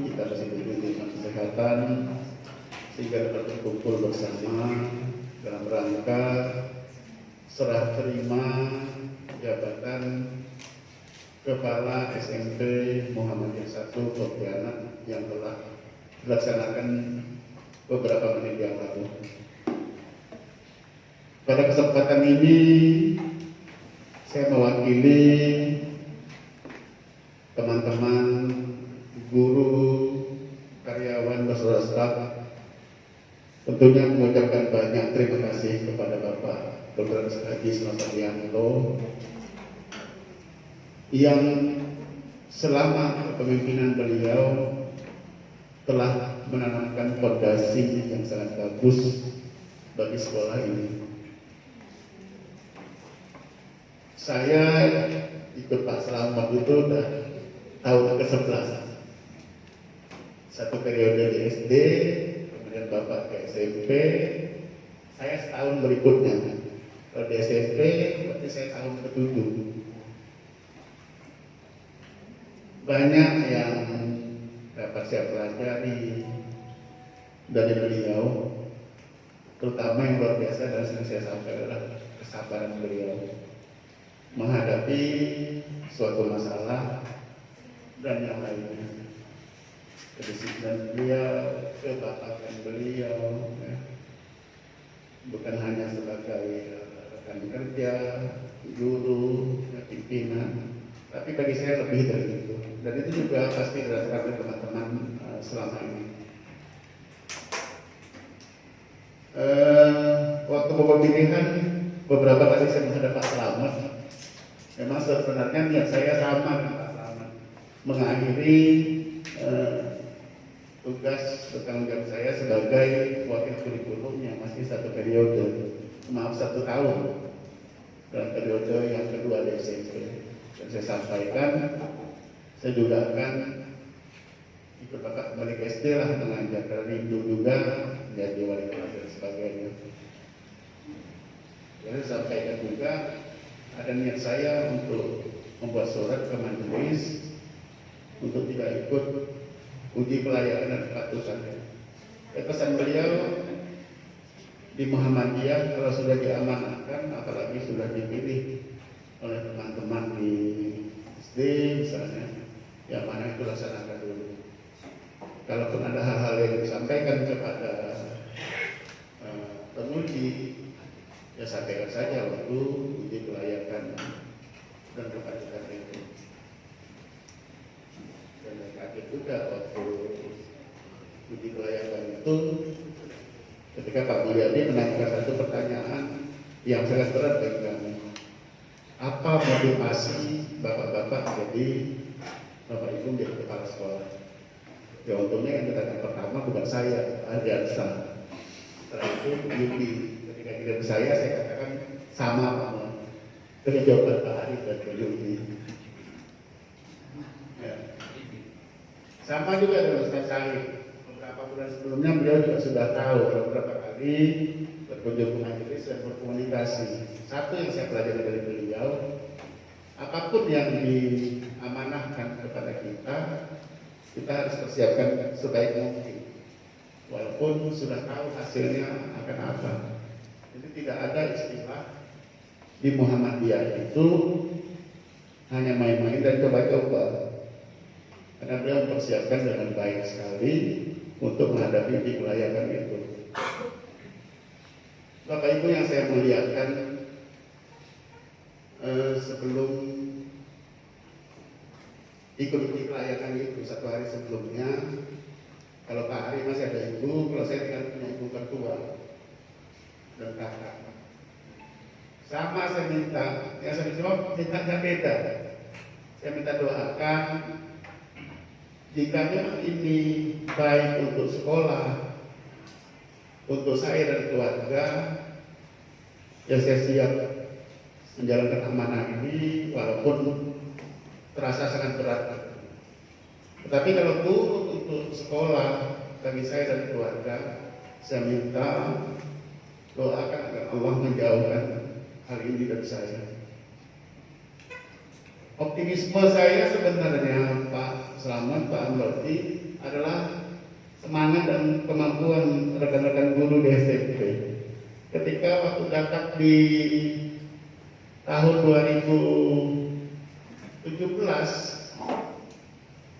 kita masih diberi kesehatan sehingga dapat berkumpul bersama dalam rangka serah terima jabatan Kepala SMP Muhammadiyah 1 Pontianak yang telah dilaksanakan beberapa menit yang lalu. Pada kesempatan ini saya mewakili teman-teman guru, karyawan, beserta staf tentunya mengucapkan banyak terima kasih kepada Bapak Dr. Haji Slamet Yanto yang selama kepemimpinan beliau telah menanamkan fondasi yang sangat bagus bagi sekolah ini. Saya ikut Pak Slamet itu udah tahun ke-11. Satu periode di SD, kemudian Bapak ke SMP, saya setahun berikutnya. Kalau di SMP, berarti saya tahun ke-7. Banyak yang dapat saya pelajari dari beliau, terutama yang luar biasa dan sering saya sampaikan adalah kesabaran beliau menghadapi suatu masalah dan yang lainnya. Kedisiplinan beliau, kebapatan beliau, ya. Bukan hanya sebagai rekan kerja, guru, pimpinan, tapi bagi saya lebih dari itu. Dan itu juga pasti dirasakan oleh teman-teman selama ini. Waktu pemilihan beberapa kali saya menghadap Pak Slamet. Memang sebenarnya niat saya sama dengan Pak Slamet, mengakhiri tugas bertanggung jawab saya sebagai wakil kurikulum yang masih satu periode, satu tahun dalam periode yang kedua di SMP. Dan saya sampaikan, saya juga akan ikut Bapak kembali ke SD lah, mengajar karena rindu juga menjadi wali kelas dan sebagainya. Jadi saya sampaikan juga ada niat saya untuk membuat surat ke majelis untuk tidak ikut uji kelayakan dan kepatutan. Pesan beliau di Muhammadiyah kalau sudah diamanahkan, apalagi sudah dipilih oleh teman-teman di SD misalnya, yang mana itu laksanakan dulu. Kalaupun ada hal-hal yang disampaikan kepada sampaikan saja waktu uji kelayakan dan berkaitan itu. Dan kaget juga waktu uji kelayakan itu ketika Pak Mulyadi menanyakan satu pertanyaan yang sangat berat bagi kami. Apa motivasi bapak-bapak menjadi Bapak Ibu menjadi kepala sekolah? Ya untungnya yang ditanya pertama bukan saya, Ardiansa. Setelah itu Yudi. Ketika tidak saya katakan sama Pak. Dari jawaban Pak Ari dan Pak Yudi. Ya. Sama juga dengan Ustaz Sari. Beberapa bulan sebelumnya beliau juga sudah tahu beberapa kali berkunjung ke majelis dan berkomunikasi. Satu yang saya pelajari dari beliau, apapun yang diamanahkan kepada kita harus persiapkan sebaik mungkin. Walaupun sudah tahu hasilnya akan apa. Jadi tidak ada istilah di Muhammadiyah itu hanya main-main dan coba-coba. Karena beliau mempersiapkan dengan baik sekali untuk menghadapi uji kelayakan itu. Bapak Ibu yang saya muliakan, sebelum ikut uji kelayakan itu satu hari sebelumnya, kalau Pak Ari masih ada ibu, kalau saya tinggal punya ibu tertua dan kakak. Sama saya minta, yang saya jawab mintanya beda. Saya minta doakan jika memang ini baik untuk sekolah, untuk saya dan keluarga, ya saya siap menjalankan amanah ini walaupun terasa sangat berat. Tetapi kalau turut untuk sekolah bagi saya dan keluarga, saya minta doakan agar Allah menjauhkan hal ini dari saya. Optimisme saya sebenarnya Pak Slamet, Pak Amroti adalah semangat dan kemampuan rekan-rekan guru di SMP. Ketika waktu datang di tahun 2017,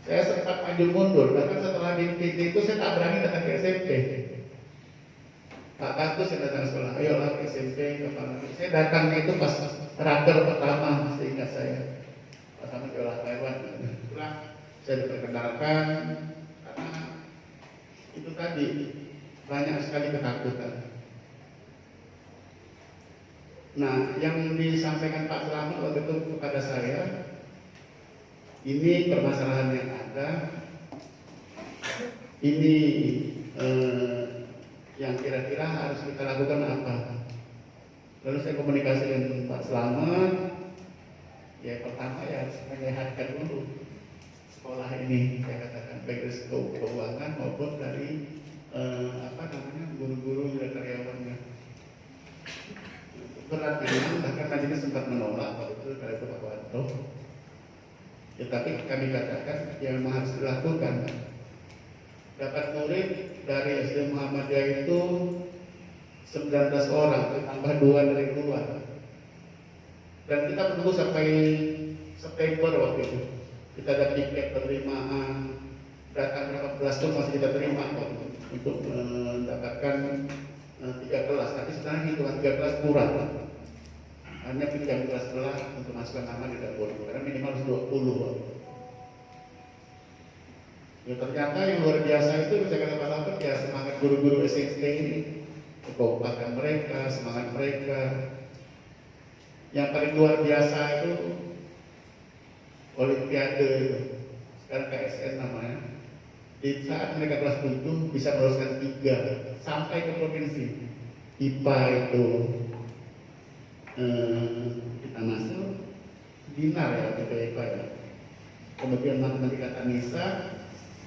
saya sempat maju mundur. Bahkan setelah di PT itu saya tak berani datang ke SMP. Pak Katus yang datang sekolah, ayolah ke SMP. Saya datangnya itu pas raker pertama, seingat saya. Pertama di olah Taiwan. Itulah saya diperkenalkan karena itu tadi banyak sekali ketakutan. Nah, yang disampaikan Pak Slamet waktu itu kepada saya, ini permasalahan yang ada, ini yang kira-kira harus kita lakukan apa. Lalu saya komunikasi dengan Pak Slamet, ya pertama ya harus menyehatkan dulu sekolah ini, saya katakan baik dari keuangan maupun dari guru-guru dan karyawannya. Berat memang, bahkan tadinya sempat menolak waktu itu dari Pak Wanto. Ya, tapi kami katakan yang memang harus dilakukan. Dapat murid dari SD Muhammadiyah itu 19 orang, tambah 2 dari luar. Dan kita menunggu sampai September waktu itu. Kita ada tiket penerimaan, datang berapa belas pun masih kita terima untuk mendapatkan 3 kelas. Tapi sekarang hitungan 3 kelas kurang. Hanya pinjam kelas untuk masukkan nama di dapur, karena minimal harus 20. Ya ternyata yang luar biasa itu saya kata Pak Slamet ya semangat guru-guru SMP ini, kekompakan mereka, semangat mereka. Yang paling luar biasa itu Olimpiade, sekarang KSN namanya. Di saat mereka kelas 7 bisa meloloskan 3 sampai ke provinsi. IPA itu kita masuk dinar ya waktu IPA ya. Kemudian matematika Tanisa,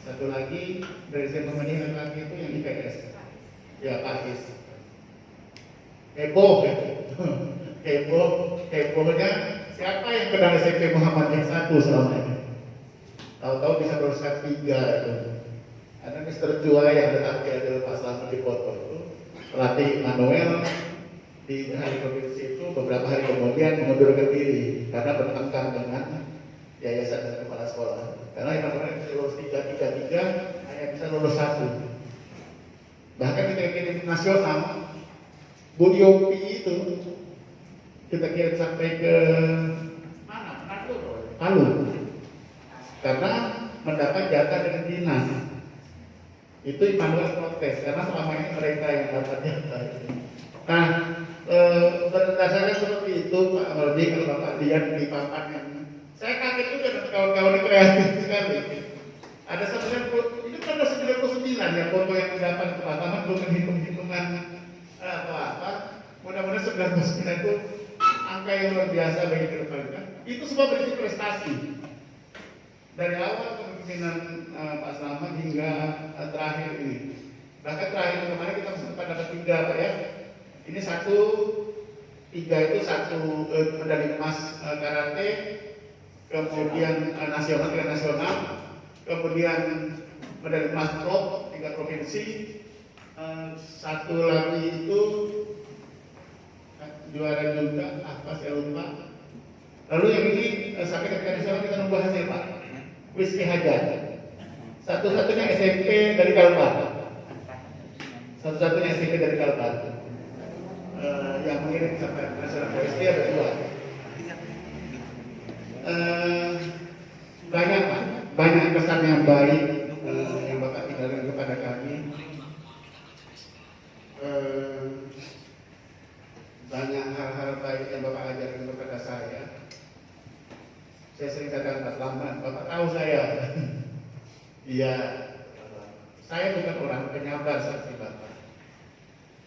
satu lagi dari pemilihan lagi itu yang IPS ya Pakis. Heboh hebohnya siapa yang kenal SMP Muhammadiyah 1 selama ini, tahu-tahu bisa meloloskan 3 itu. Ada Mister Jua yang tetapi adalah Pak Slamet di foto itu pelatih Manuel di hari provinsi itu beberapa hari kemudian mengundurkan diri karena bertengkar dengan yayasan dan kepala sekolah. Karena yang kemarin bisa lulus 3 hanya bisa lulus 1. Bahkan ketika kirim nasional, Bu Yopi itu kita kirim sampai ke mana? Palu. Karena mendapat jatah dengan dinas. Itu Immanuel protes karena selama ini mereka yang dapat jatah. Nah, berdasarkan seperti itu Pak Amaldi, kalau Bapak lihat di papannya, saya kaget juga dengan kawan-kawan kreatif sekali. Ada 90, itu kan ada 99 ya foto yang didapat ke Pak Taman, belum hitung-hitungan atau apa. Mudah-mudahan 99 itu angka yang luar biasa bagi ke depan. Itu semua berisi prestasi. Dari awal kepemimpinan Pak Slamet hingga terakhir ini. Bahkan terakhir kemarin kita sempat dapat 3 Pak ya. Ini 3 itu 1 medali emas karate, kemudian nasional, kemudian medali emas pro 3 provinsi, 1 lagi itu juara juga apa saya lupa. Lalu yang ini sampai ke nasional kita nunggu hasil Pak. Rizky Hajar, satu-satunya SMP dari Kalbar, yang mengirim sampai nasional PSD ada 2. Banyak kesan yang baik yang Bapak tinggalkan kepada kami. Banyak hal-hal baik yang Bapak ajarkan kepada saya. Saya sering katakan Pak Slamet, Bapak tahu saya. Iya, saya bukan orang penyabar seperti Bapak.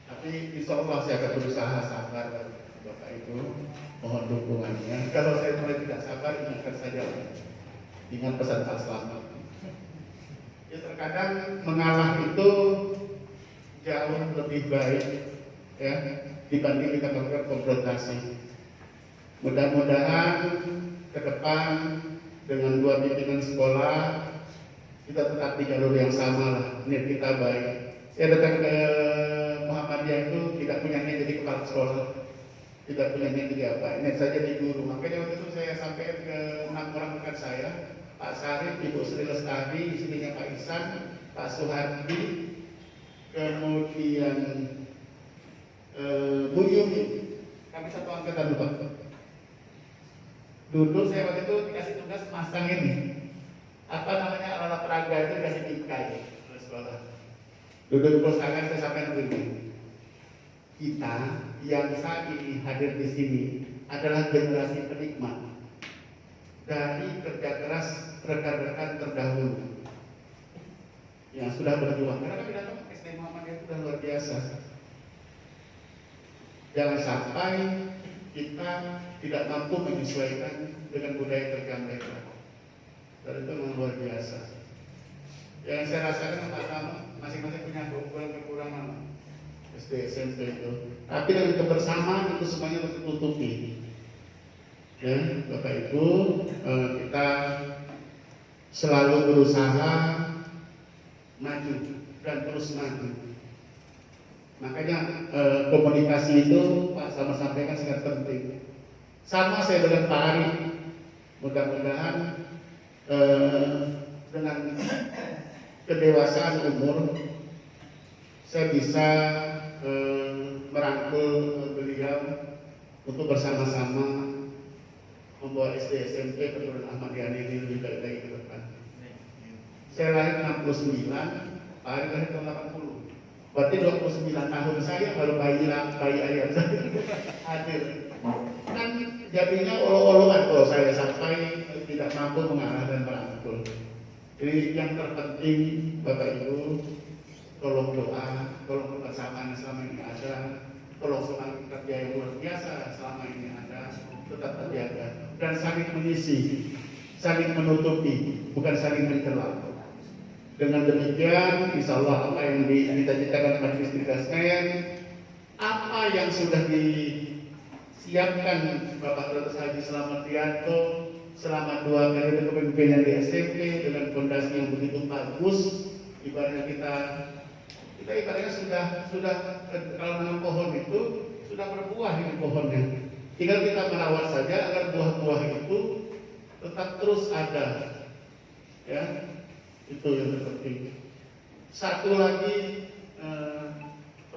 Tapi insya Allah saya akan berusaha sabar Bapak itu. Mohon dukungannya. Kalau saya mulai tidak sabar, ingatkan saja dengan pesan Pak Slamet. Ya terkadang mengalah itu jauh lebih baik ya dibanding kita melakukan konfrontasi. Mudah-mudahan ke depan dengan 2 pimpinan sekolah kita tetap di jalur yang sama lah, niat kita baik. Saya datang ke Muhammadiyah itu tidak punya niat jadi kepala sekolah, tidak punya niat jadi apa, niat saja di guru. Makanya waktu itu saya sampaikan ke 6 orang rekan saya, Pak Sarif, Ibu Sri Lestari, istrinya Pak Ihsan, Pak Suhardi, kemudian Bu Yumi, kami satu angkatan Pak. Dulu saya waktu itu dikasih tugas masang ini, apa namanya alat peraga itu dikasih bingkai oleh sekolah. Duduk di perpustakaan saya sampaikan begini, kita yang saat ini hadir di sini adalah generasi penikmat dari kerja keras rekan-rekan terdahulu yang sudah berjuang. Karena kami datang ke SD Muhammadiyah itu sudah luar biasa. Jangan sampai kita tidak mampu menyesuaikan dengan budaya kerja mereka. Dan itu memang luar biasa. Yang saya rasakan pertama, masing-masing punya kekurangan SD SMP itu. Tapi dengan kebersamaan itu semuanya tertutupi. Ya, Bapak Ibu, kita selalu berusaha maju dan terus maju. Makanya komunikasi itu Pak Slamet sampaikan sangat penting. Sama saya dengan Pak Ari, mudah-mudahan dengan kedewasaan umur saya bisa merangkul beliau untuk bersama-sama membawa SD SMP keturunan Ahmadiyah ini lebih baik lagi ke depan. Saya lahir 69, Pak Ari lahir tahun 80. Berarti 29 tahun saya baru bayi ayam saya hadir. Kan jadinya olo-oloan kalau saya sampai tidak mampu mengarah dan merangkul. Jadi yang terpenting Bapak Ibu, tolong doa, tolong kebersamaan yang selama ini ada, tolong semangat kerja yang luar biasa selama ini ada, tetap terjaga dan saling mengisi, saling menutupi, bukan saling mencelah. Dengan demikian, insya Allah apa yang dicita-citakan majelis tinggi sekalian, apa yang sudah disiapkan Bapak Dr. Haji Slamet Rianto selama 2 periode kepemimpinan di SMP dengan fondasi yang begitu bagus, ibaratnya kita ibaratnya sudah kalau menanam pohon itu sudah berbuah ini pohonnya. Tinggal kita merawat saja agar buah-buah itu tetap terus ada, ya. Itu yang terpenting. Satu lagi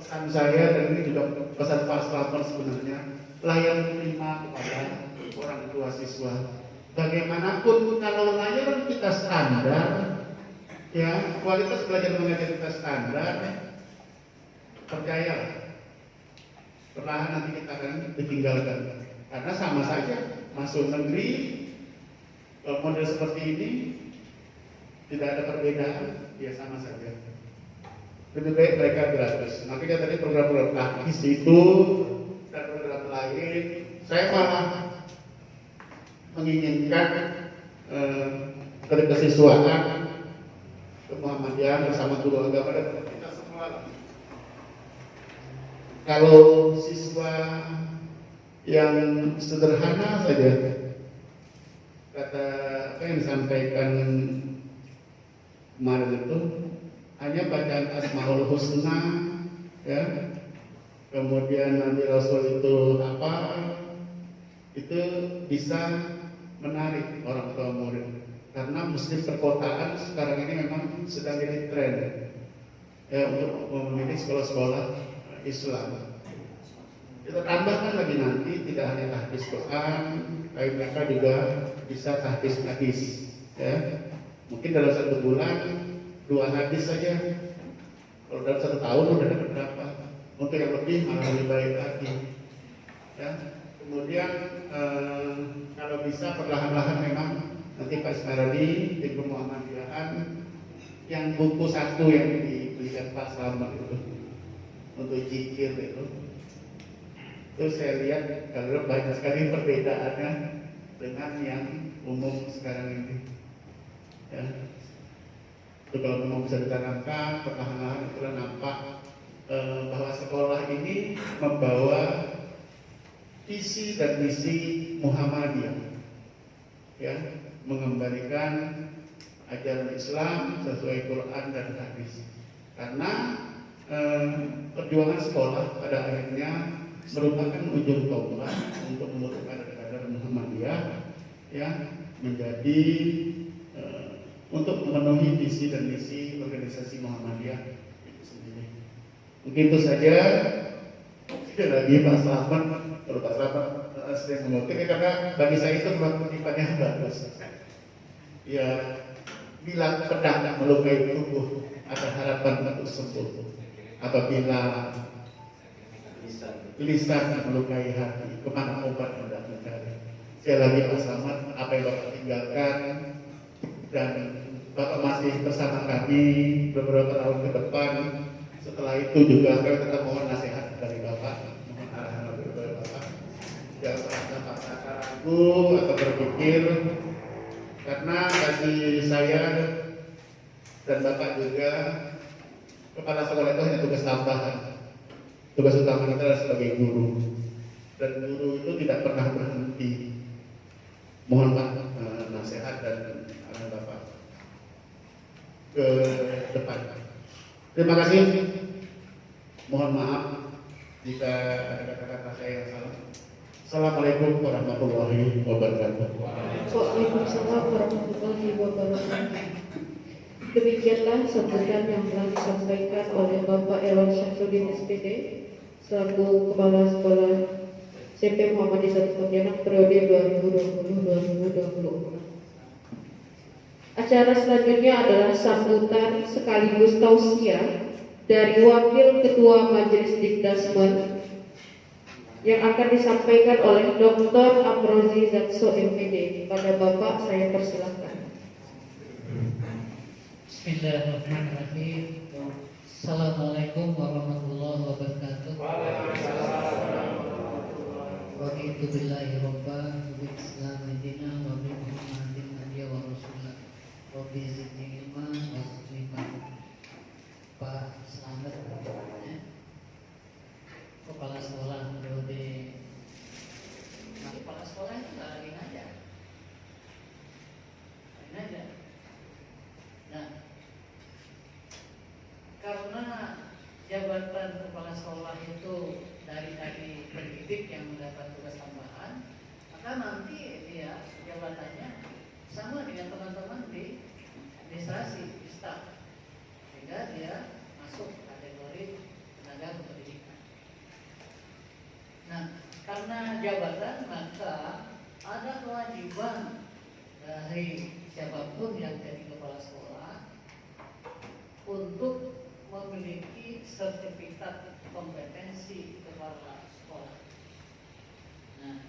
pesan saya dan ini juga pesan Pak Slamet sebenarnya, layanan prima kepada orang tua siswa. Bagaimanapun kalau layanan kita standar, ya kualitas belajar mengajar kita standar, percayalah, perlahan nanti kita akan ditinggalkan. Karena sama saja masuk negeri model seperti ini tidak ada perbedaan, ya sama saja. Lebih baik mereka gratis. Makanya tadi program-program taktis itu dan program lain, saya malah menginginkan kesiswaan Muhammadiyah bersama guru agama dan kita semua. Kalau siswa yang sederhana saja, kata apa yang disampaikan kemarin itu hanya bacaan Asmaul Husna, ya, kemudian Nabi Rasul itu apa, itu bisa menarik orang tua murid. Karena muslim perkotaan sekarang ini memang sedang jadi tren, ya, untuk memilih sekolah-sekolah Islam. Kita tambahkan lagi nanti tidak hanya tahfiz Quran, tapi mereka juga bisa tahfiz hadis. Ya, mungkin dalam 1 bulan 2 hadis saja. Kalau dalam 1 tahun udah dapat berapa? Untuk yang lebih malah lebih baik lagi. Ya, kemudian kalau bisa perlahan-lahan memang nanti Pak Ismaradi di Muhammadiyahan yang buku 1 yang diberikan Pak Slamet itu untuk zikir itu saya lihat kalau banyak sekali perbedaannya dengan yang umum sekarang ini. Ya, itu kalau memang bisa ditanamkan perlahan-lahan itu nampak bahwa sekolah ini membawa visi dan misi Muhammadiyah, ya, mengembalikan ajaran Islam sesuai Quran dan hadis. Karena perjuangan sekolah pada akhirnya merupakan ujung tombak untuk membentuk kader-kader Muhammadiyah, ya, menjadi untuk memenuhi visi dan misi organisasi Muhammadiyah itu sendiri. Mungkin itu saja. Sekali lagi Pak Slamet, kalau Pak Slamet sering mengutip, karena bagi saya itu kutipannya bagus. Ya, bila pedang melukai tubuh, ada harapan untuk sembuh. Apabila lisan melukai hati, kemana obat hendak mencari. Sekali lagi Pak Slamet, apa yang Bapak tinggalkan dan Bapak masih bersama kami beberapa tahun ke depan. Setelah itu juga kami tetap mohon nasihat dari Bapak, mohon arahan dari Bapak. Jangan pernah ragu atau berpikir, karena bagi saya dan Bapak juga, kepala sekolah itu hanya tugas tambahan. Tugas utama kita adalah sebagai guru, dan guru itu tidak pernah berhenti. Mohon Pak nasihat dan arahan Bapak ke depan. Terima kasih. Mohon maaf jika ada kata-kata saya yang salah. Assalamualaikum warahmatullahi wabarakatuh. Waalaikumsalam warahmatullahi wabarakatuh. Demikianlah sambutan yang telah disampaikan oleh Bapak Elon Syamsuddin SPD selaku Kepala Sekolah SMP Muhammadiyah 1 Pontianak periode 2020-2024. Acara selanjutnya adalah sambutan sekaligus tausiah dari Wakil Ketua Majelis Dikdasmen yang akan disampaikan oleh Dr. Amrozi Zatso MPD. Pada Bapak saya persilahkan. Bismillahirrahmanirrahim. Assalamualaikum warahmatullahi wabarakatuh. Wa itu billahi robba wa islam dina wa bi muhammadin nabiyya wa rasulah. Rabbi zidni ilma wa zidni fahma. Pak Slamet, kepala sekolah periode. Nah, kepala sekolah itu nggak lagi ngajar. Nah, karena jabatan kepala sekolah itu dari pendidik yang mendapat tugas tambahan, maka nanti dia jabatannya sama dengan teman-teman di administrasi, di staf, sehingga dia masuk kategori tenaga pendidikan. Nah, karena jabatan maka ada kewajiban dari siapapun yang jadi kepala sekolah untuk memiliki sertifikat kompetensi kepala sekolah. Nah,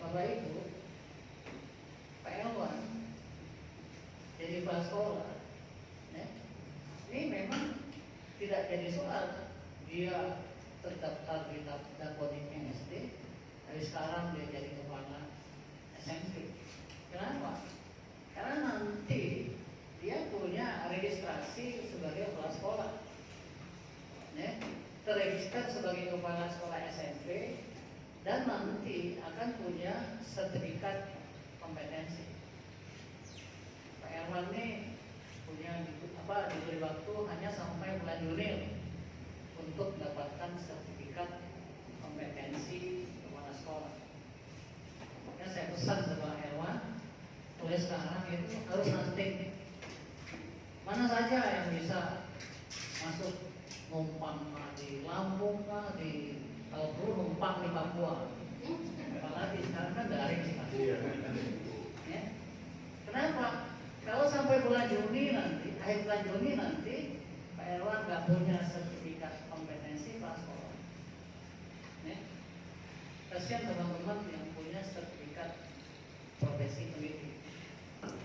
Bapak Ibu, Pak Elwan jadi kepala sekolah, ya, ini memang tidak jadi soal. Dia terdaftar di Dapodik SD, tapi sekarang dia jadi kepala SMP. Kenapa? Karena nanti dia punya registrasi sebagai kepala sekolah, ya, terregister sebagai kepala sekolah SMP, dan nanti akan punya sertifikat kompetensi. Pak Erwan ini punya diberi waktu hanya sampai bulan Juni untuk mendapatkan sertifikat kompetensi kepala sekolah. Ya, saya pesan kepada Erwan, mulai sekarang itu harus nanti mana saja yang bisa masuk numpang di Lampung di kalau perlu numpang di Papua. Apalagi sekarang kan daring sih. Ya. Kenapa? Kalau sampai bulan Juni nanti, akhir bulan Juni nanti, Pak Erwan nggak punya sertifikat kompetensi kepala sekolah. Ya. Kasihan teman-teman yang punya sertifikat profesi pendidik.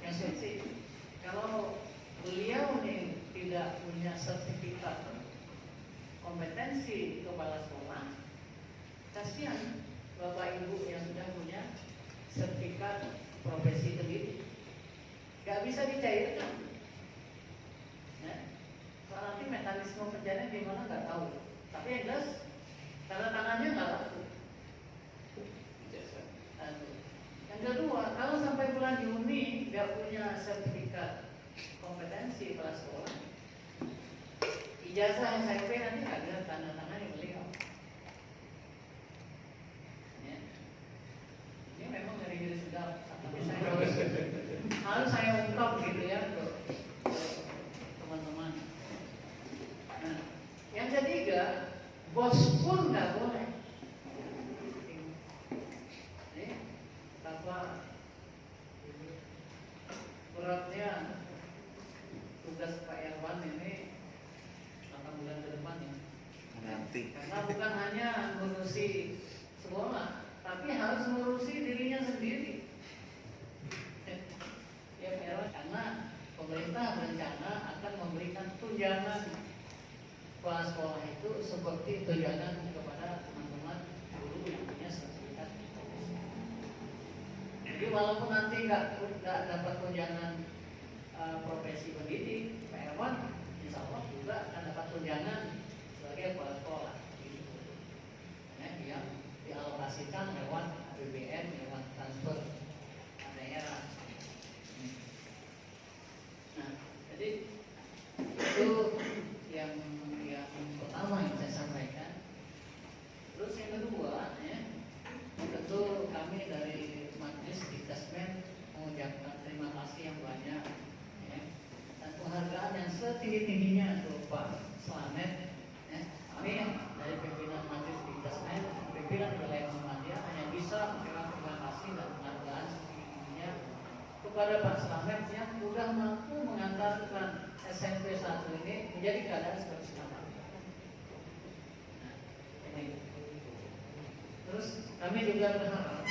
Yang sih, kalau beliau nih tidak punya sertifikat kompetensi kepala sekolah, kasihan Bapak Ibu yang sudah punya sertifikat profesi pendidik. Gak bisa dicairkan. Ya. Soal nanti mekanisme pencairan gimana nggak tahu. Tapi yang jelas tanda tangannya nggak laku. Yang kedua, kalau sampai bulan Juni nggak punya sertifikat kompetensi kepala sekolah, ijazah SMP nanti ada tanda tangan yang beliau. Ya. Ini memang ngeri-ngeri sedap, tapi saya harus saya ungkap gitu ya untuk teman-teman. Nah, yang ketiga, bos pun nggak boleh. Ini betapa beratnya tugas Pak Erwan ini 8 bulan ke depan ya. Nanti. Karena bukan hanya ngurusi sekolah, tapi harus ngurusi dirinya sendiri. Ya, karena pemerintah berencana akan memberikan tunjangan kepala sekolah itu seperti tunjangan kepada teman-teman guru yang punya sertifikat. Jadi walaupun nanti nggak dapat tunjangan profesi pendidik, Pak Erwan insya Allah juga akan dapat tunjangan sebagai kepala sekolah. Ya, yang dialokasikan lewat APBN, lewat transfer daerah. Nah, jadi itu yang pertama yang saya sampaikan. Terus yang kedua, ya, tentu kami dari Majelis Diktasmen mengucapkan terima kasih yang banyak, ya, dan penghargaan yang setinggi-tingginya untuk Pak Slamet. Ya. Kami dari pimpinan Majelis Diktasmen, pimpinan wilayah Muhammadiyah hanya bisa mengucapkan terima kasih dan penghargaan setinggi-tingginya kepada Pak Slamet yang sudah mampu mengantarkan SMP 1 ini menjadi keadaan seperti sekarang. Nah, ini. Terus kami juga berharap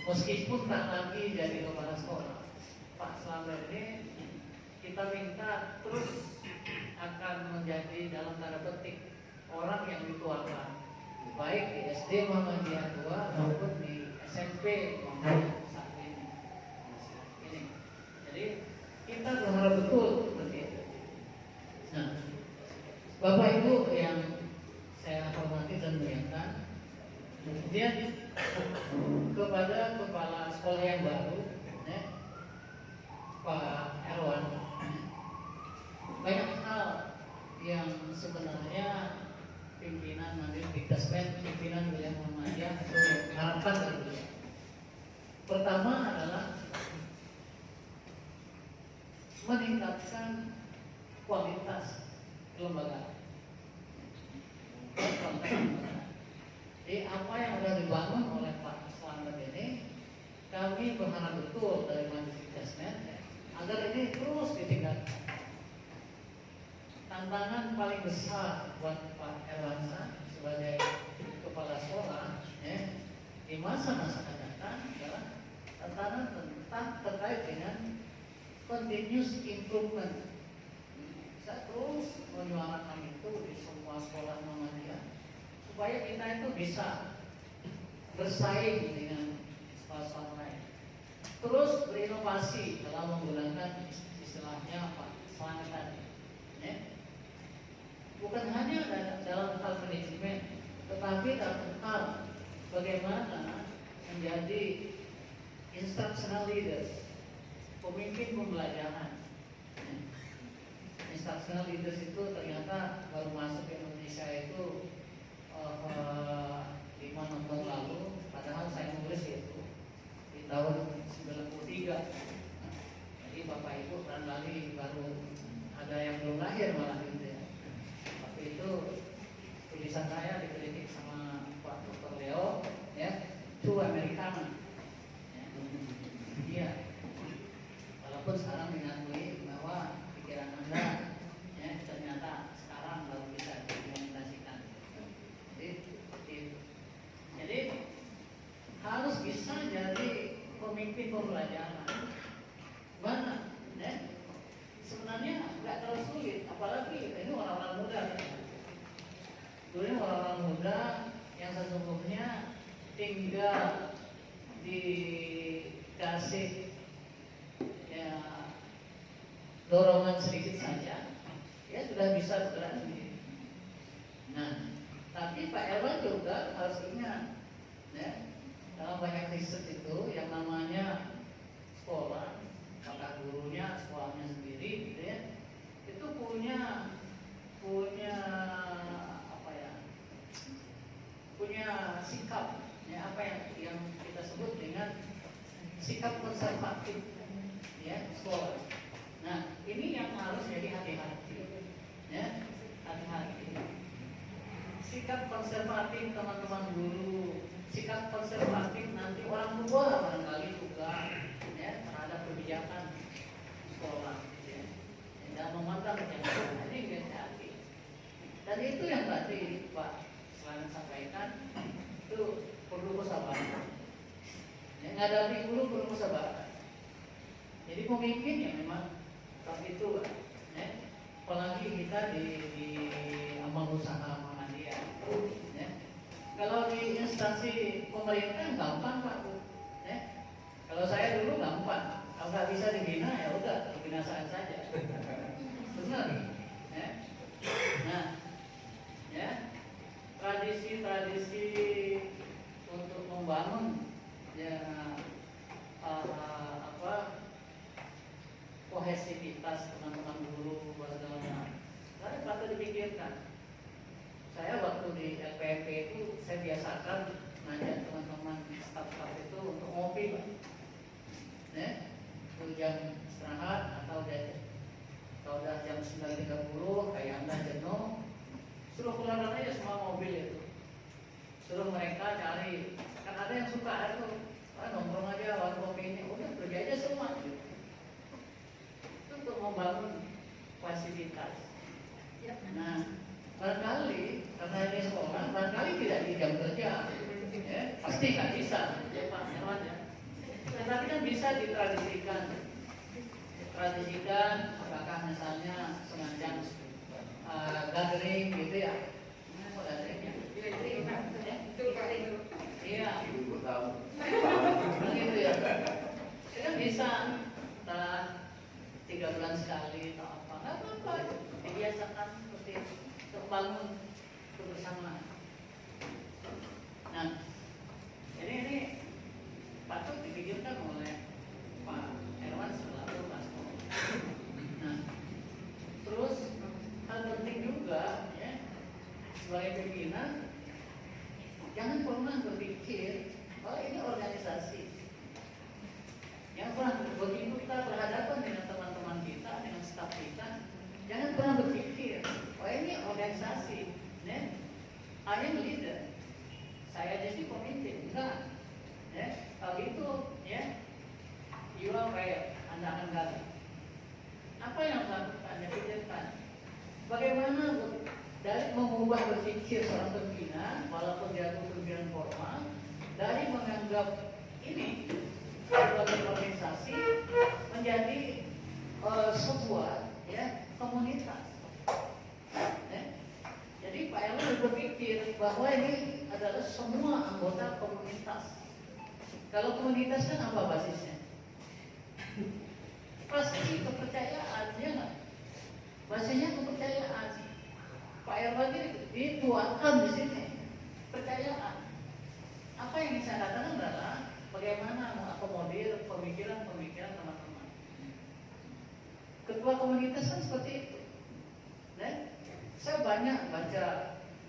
meskipun tak lagi jadi kepala sekolah, Pak Slamet ini kita minta terus akan menjadi dalam tanda petik orang yang dituakan, baik di SD Muhammadiyah 2 maupun di SMP Muhammadiyah 1 ini. Jadi kita berharap betul seperti itu. Nah, Bapak Ibu yang saya hormati dan muliakan, kemudian kepada kepala sekolah yang baru, ya, Pak Erwan, banyak hal yang sebenarnya pimpinan Majelis Diktasmen, pimpinan wilayah Muhammadiyah itu harapkan dari beliau. Pertama adalah meningkatkan kualitas kelembagaan. Jadi apa yang sudah dibangun oleh Pak Slamet ini, kami berharap betul dari Majelis Jasnet agar ini terus ditingkatkan. Tantangan paling besar buat Pak Erwansa sebagai kepala sekolah di masa-masa akan datang adalah tantangan tentang terkait dengan continuous improvement. Saya terus menyuarakan itu di semua sekolah Muhammadiyah supaya kita itu bisa bersaing dengan sekolah-sekolah lain. Terus berinovasi dalam menggunakan istilahnya Pak Slamet tadi. Bukan hanya dalam hal manajemen, tetapi dalam hal bagaimana menjadi instructional leaders, pemimpin pembelajaran. Instructional leaders itu ternyata baru masuk ke Indonesia itu 5 tahun lalu, padahal saya nulis itu di tahun 93. Jadi Bapak Ibu barangkali baru ada yang belum lahir malah gitu ya. Tapi itu tulisan saya dikritik sama Pak Dr. Leo ya, true Americana. Iya. Walaupun sekarang mengakui bahwa pikiran Anda ternyata sekarang baru bisa diimplementasikan. Jadi harus bisa jadi pemimpin pembelajaran. Mana? Sebenarnya nggak terlalu sulit, apalagi ini orang-orang muda. Dulu orang-orang muda yang sesungguhnya tinggal dikasih ya dorongan sedikit saja, ya sudah bisa bergerak sendiri. Nah, tapi Pak Erwan juga harus ingat, dalam banyak riset itu yang namanya sekolah, maka gurunya, sekolahnya sendiri, gitu ya, itu punya apa ya? Punya sikap, ya apa yang kita sebut dengan sikap konservatif, ya sekolah. Nah, ini yang harus jadi hati-hati, ya hati-hati. Sikap konservatif teman-teman guru, sikap konservatif nanti orang tua barangkali juga, ya terhadap kebijakan sekolah, ya. Dan memandang yang ini hati. Dan itu yang tadi Pak Slamet sampaikan, itu perlu kesabaran. Ya, ngadapi guru perlu kesabaran. Jadi pemimpin yang memang tapi itu, ya. Apalagi kita di amal usaha Muhammadiyah, ya. Kalau di instansi pemerintah gampang Pak, ya. Kalau saya dulu gampang, kalau nggak bisa dibina ya udah kebinasaan saja, benar, ya. Nah, ya tradisi-tradisi untuk membangun ya kohesivitas teman-teman guru segala saya patut dipikirkan. Saya waktu di LPMP itu saya biasakan ngajak teman-teman staf-staf itu untuk ngopi Pak, ya, itu jam istirahat atau udah jam 9.30 kayak Anda jenuh, suruh keluar aja semua mobil itu, suruh mereka cari, kan ada yang suka itu nongkrong aja warung kopi ini, udah pergi aja semua gitu. Untuk membangun fasilitas. Nah, barangkali karena ini sekolah, barangkali tidak di jam kerja, ya, pasti nggak bisa, ya Pak Herwan ya. Tetapi kan bisa ditradisikan, apakah misalnya semacam gathering gitu ya? Apa gatheringnya? Iya. Begitu ya. Itu kan bisa 3 bulan sekali atau apa, nggak apa-apa, dibiasakan seperti itu, terbangun kebersamaan. Nah, ini patut dipikirkan oleh Pak Herwan selalu Pak. Nah, terus hal penting juga, ya, sebagai pimpinan, jangan pernah berpikir bahwa ini organisasi. Yang pernah begitu kita berhadapan dengan teman-teman kita, dengan staf kita, jangan pernah berpikir, oh ini organisasi, ya. I am leader. Saya aja sih pemimpin, enggak. Ya, kalau itu ya, you are right, Anda akan gagal. Apa yang harus Anda pikirkan? Bagaimana dari mengubah berpikir seorang pimpinan, walaupun dia pimpinan formal, dari menganggap ini sebagai organisasi menjadi sebuah ya komunitas. Ya. Jadi Pak Erlangga berpikir bahwa ini adalah semua anggota komunitas. Kalau komunitas kan apa basisnya? Pasti kepercayaan, ya nggak? Basisnya kepercayaan. Pak Erlangga dituangkan di sini percayaan. Apa yang saya katakan adalah bagaimana mengakomodir pemikiran-pemikiran teman-teman. Ketua komunitas kan seperti itu. Dan saya banyak baca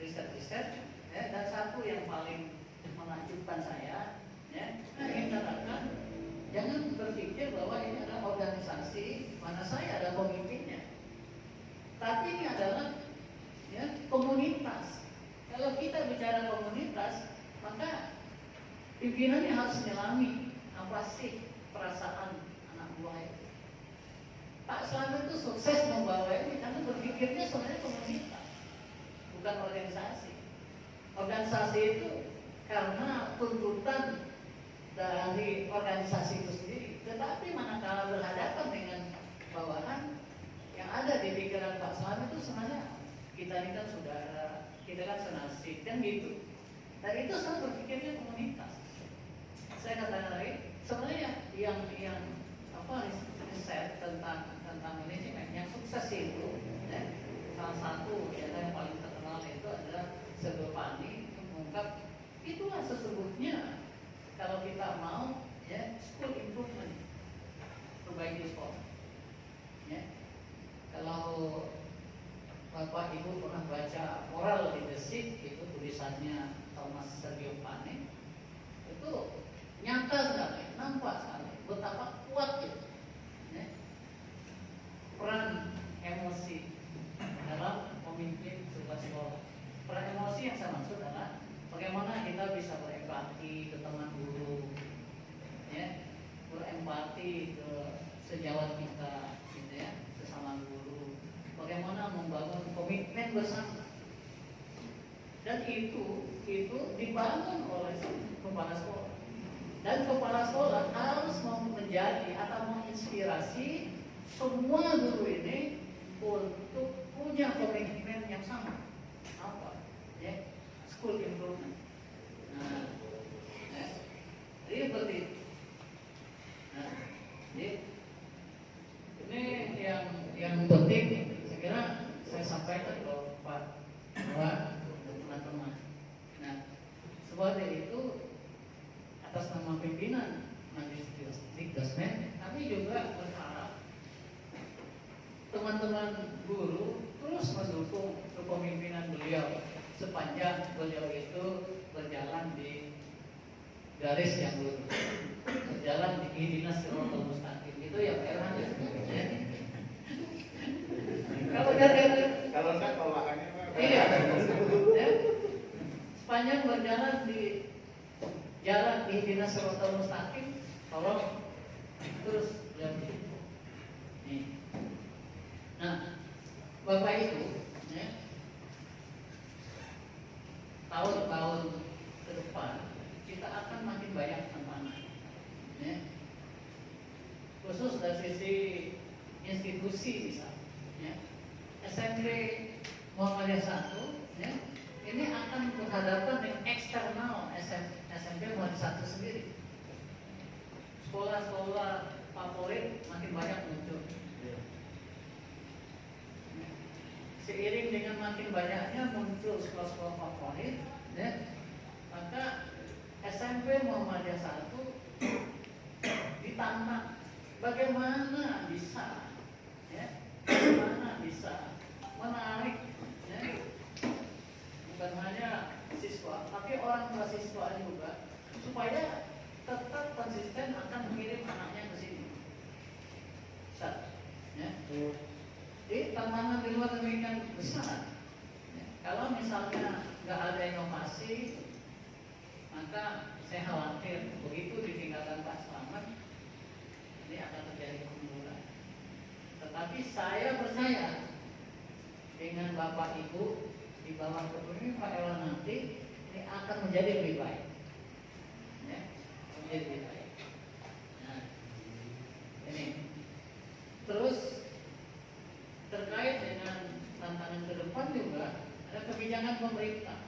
riset-riset, ya, dan satu yang paling menakjubkan saya, ya, ingin katakan, jangan berpikir bahwa ini adalah organisasi mana saya ada pemimpinnya. Tapi ini adalah ya, komunitas. Kalau kita bicara komunitas, maka pimpinannya harus menyelami apa sih perasaan anak buah itu. Pak Slamet itu sukses membawa ini karena berpikirnya sebenarnya komunitas, bukan organisasi. Organisasi itu karena tuntutan dari organisasi itu sendiri. Tetapi manakala berhadapan dengan bawahan, yang ada di pikiran Pak Slamet itu sebenarnya kita ini kan saudara, kita kan senasib, kan gitu. Dan itu saya berpikirnya komunitas. Saya katakan lagi, sebenarnya yang apa riset tentang manajemen yang sukses itu, ya, salah satu yang paling terkenal itu adalah Sebelpani mengungkap itulah sesungguhnya kalau kita mau ya school improvement, perbaiki sekolah. Ya. Kalau Bapak Ibu pernah baca Moral Leadership, itu tulisannya Thomas Sebelpani, itu nyata sekali, nampak sekali betapa kuat itu ya, peran emosi dalam memimpin sebuah sekolah. Peran emosi yang saya maksud adalah bagaimana kita bisa berempati ke teman guru, ya, berempati ke sejawat kita, gitu ya, sesama guru. Bagaimana membangun komitmen bersama. Dan itu dibangun oleh kepala sekolah. Dan kepala sekolah harus menjadi atau menginspirasi semua guru ini untuk punya komitmen yang sama. Apa? Ya, school improvement. Nah, ya. Jadi seperti itu. Nah, jadi ini yang penting saya kira saya sampaikan ke Pak Dewan untuk teman-teman. Nah, sebagai itu atas nama pimpinan Majelis Dikdasmen, kami juga berharap teman-teman guru terus mendukung kepemimpinan beliau sepanjang beliau itu berjalan di garis yang lurus, berjalan di dinas Siratal Mustaqim. Itu ya Pak Erhan ya. Kalau saya bawaannya iya, ya. Sepanjang berjalan di jalan di dinas Siratal Mustaqim, tolong terus beliau. Nih. Nah, Bapak Ibu, ya, tahun-tahun ke depan kita akan makin banyak tantangan, ya. Khusus dari sisi institusi misalnya, ya. SMP Muhammadiyah 1, ya, ini akan berhadapan dengan eksternal SMP Muhammadiyah 1 sendiri. Sekolah-sekolah favorit makin banyak muncul. Seiring dengan makin banyaknya muncul sekolah-sekolah favorit, ya, maka SMP Muhammadiyah 1 ditantang bagaimana bisa, ya, bagaimana bisa menarik, ya, bukan hanya siswa, tapi orang tua siswa juga supaya tetap konsisten akan mengirim anaknya ke sini. Ya. Jadi tantangan di luar demikian besar, ya. Kalau misalnya nggak ada inovasi, maka saya khawatir begitu ditinggalkan Pak Slamet, ini akan terjadi kemunduran. Tetapi saya percaya dengan Bapak Ibu di bawah kepemimpinan Pak Erwan nanti ini akan menjadi lebih baik, ya, menjadi lebih baik. Nah, ini terus terkait dengan tantangan ke depan juga ada kebijakan pemerintah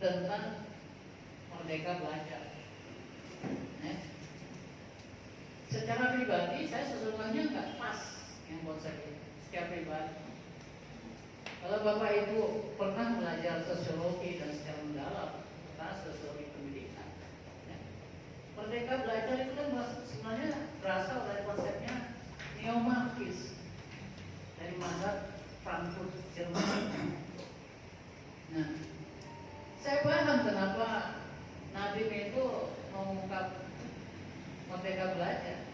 tentang merdeka belajar. Ya. Secara pribadi saya sesungguhnya nggak pas yang konsep ini. Secara pribadi, kalau Bapak Ibu pernah belajar sosiologi dan secara mendalam tentang sosiologi pendidikan, ya. Merdeka belajar itu kan sebenarnya berasal dari konsepnya neo-Marxis dari mazhab Frankfurt Jerman. Nah, saya paham kenapa Nadiem itu mengungkap merdeka belajar.